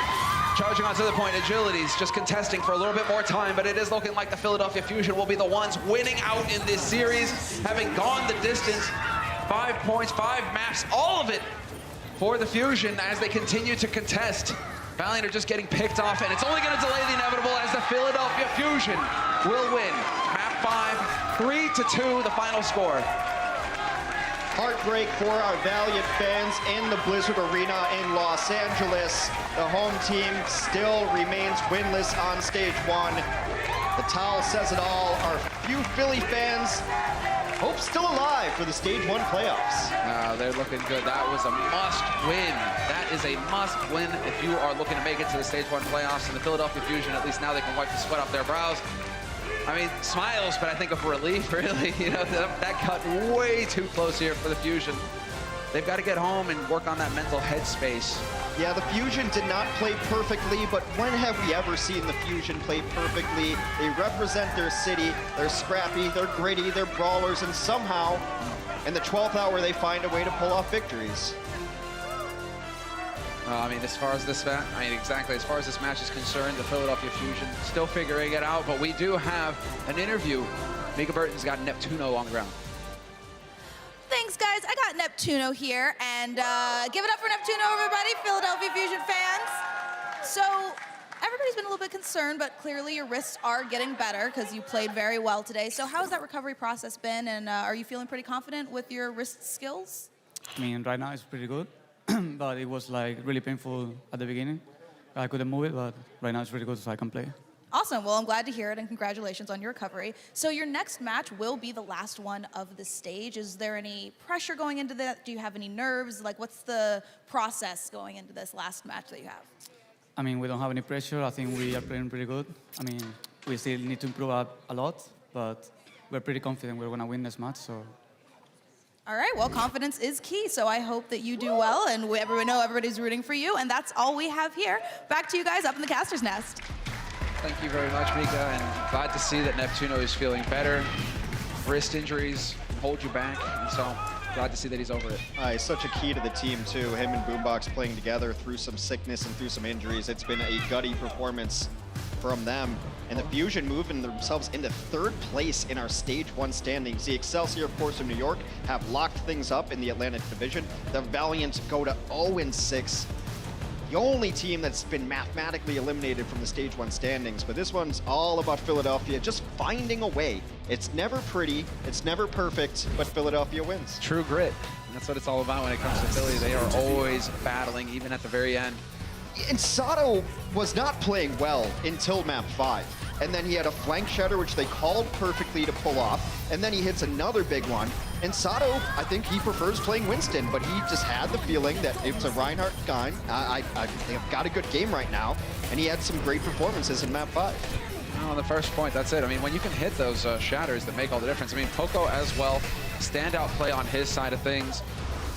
Charging onto the point, Agility's just contesting for a little bit more time, but it is looking like the Philadelphia Fusion will be the ones winning out in this series, having gone the distance. 5 points, 5 maps, all of it for the Fusion as they continue to contest. Valiant are just getting picked off, and it's only going to delay the inevitable as the Philadelphia Fusion will win. Map 5, 3-2, the final score. Heartbreak for our Valiant fans in the Blizzard Arena in Los Angeles. The home team still remains winless on stage 1. The towel says it all. Our few Philly fans, hope still alive for the stage 1 playoffs. They're looking good. That was a must win. That is a must win if you are looking to make it to the stage 1 playoffs. And the Philadelphia Fusion, at least now they can wipe the sweat off their brows. I mean, smiles, but I think of relief, really. You know, that cut way too close here for the Fusion. They've got to get home and work on that mental headspace. Yeah, the Fusion did not play perfectly, but when have we ever seen the Fusion play perfectly? They represent their city, they're scrappy, they're gritty, they're brawlers, and somehow, in the 12th hour, they find a way to pull off victories. I mean, as far as this match, as far as this match is concerned, the Philadelphia Fusion still figuring it out, but we do have an interview. Mika Burton's got Neptuno on the ground. Thanks, guys. I got Neptuno here, and give it up for Neptuno, everybody, Philadelphia Fusion fans. So, everybody's been a little bit concerned, but clearly your wrists are getting better because you played very well today. So how has that recovery process been, and are you feeling pretty confident with your wrist skills? I mean, right now it's pretty good. But it was like really painful at the beginning. I couldn't move it, but right now it's really good so I can play. Awesome. Well, I'm glad to hear it, and congratulations on your recovery. So your next match will be the last one of the stage. Is there any pressure going into that? Do you have any nerves? Like, what's the process going into this last match that you have? I mean, we don't have any pressure. I think we are playing pretty good. I mean, we still need to improve a lot, but we're pretty confident we're going to win this match, so... All right, well, confidence is key, so I hope that you do well, and everyone know everybody's rooting for you, and that's all we have here. Back to you guys up in the caster's nest. Thank you very much, Mika, and glad to see that Neptuno is feeling better. Wrist injuries hold you back, and so glad to see that he's over it. He's such a key to the team, too. Him and Boombox playing together through some sickness and through some injuries. It's been a gutty performance from them. And the Fusion moving themselves into 3rd place in our Stage 1 standings. The Excelsior, of course, of New York have locked things up in the Atlantic Division. The Valiant go to 0-6. The only team that's been mathematically eliminated from the Stage 1 standings, but this one's all about Philadelphia just finding a way. It's never pretty, it's never perfect, but Philadelphia wins. True grit. And that's what it's all about when it comes to Philly. They are always battling, even at the very end. And Sato was not playing well until map 5. And then he had a flank shatter, which they called perfectly to pull off. And then he hits another big one. And Sato, I think he prefers playing Winston, but he just had the feeling that it was a Reinhardt guy. They've got a good game right now. And he had some great performances in map 5. On the first point, that's it. I mean, when you can hit those shatters that make all the difference. I mean, Poco as well, standout play on his side of things.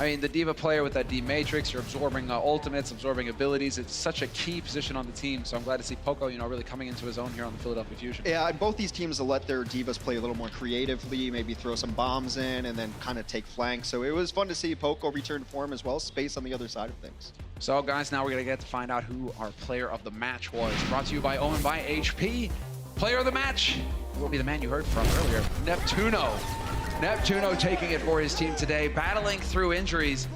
I mean, the D.Va player with that D-Matrix, you're absorbing ultimates, absorbing abilities. It's such a key position on the team, so I'm glad to see Poco, really coming into his own here on the Philadelphia Fusion. Yeah, and both these teams will let their D.Vas play a little more creatively, maybe throw some bombs in and then kind of take flank. So it was fun to see Poco return to form as well, space on the other side of things. So, guys, now we're going to get to find out who our player of the match was. Brought to you by Omen by HP. Player of the match will be the man you heard from earlier, Neptuno. Neptuno taking it for his team today, battling through injuries.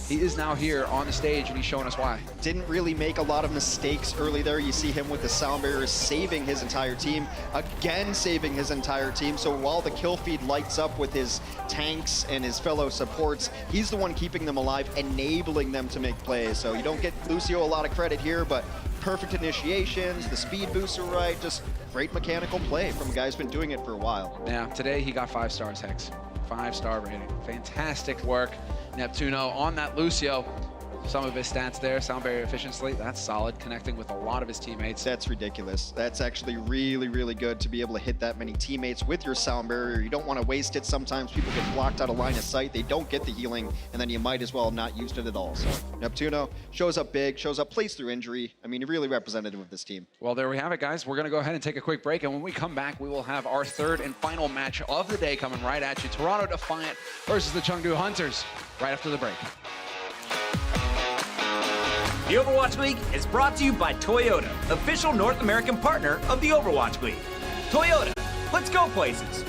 He is now here on the stage, and he's showing us why. Didn't really make a lot of mistakes early there. You see him with the sound barriers saving his entire team, again saving his entire team. So while the kill feed lights up with his tanks and his fellow supports, he's the one keeping them alive, enabling them to make plays. So you don't get Lucio a lot of credit here, but perfect initiations, the speed boosts are right, just great mechanical play from a guy who's been doing it for a while. Yeah, today he got 5 stars, Hex. 5-star rating. Fantastic work, Neptuno, on that Lucio. Some of his stats there, sound barrier efficiency, that's solid, connecting with a lot of his teammates. That's ridiculous. That's actually really, really good to be able to hit that many teammates with your sound barrier. You don't want to waste it. Sometimes people get blocked out of line of sight. They don't get the healing, and then you might as well have not used it at all. So Neptuno shows up big, shows up, plays through injury. I mean, really representative of this team. Well, there we have it, guys. We're going to go ahead and take a quick break, and when we come back, we will have our 3rd and final match of the day coming right at you. Toronto Defiant versus the Chengdu Hunters, right after the break. The Overwatch League is brought to you by Toyota, official North American partner of the Overwatch League. Toyota, let's go places.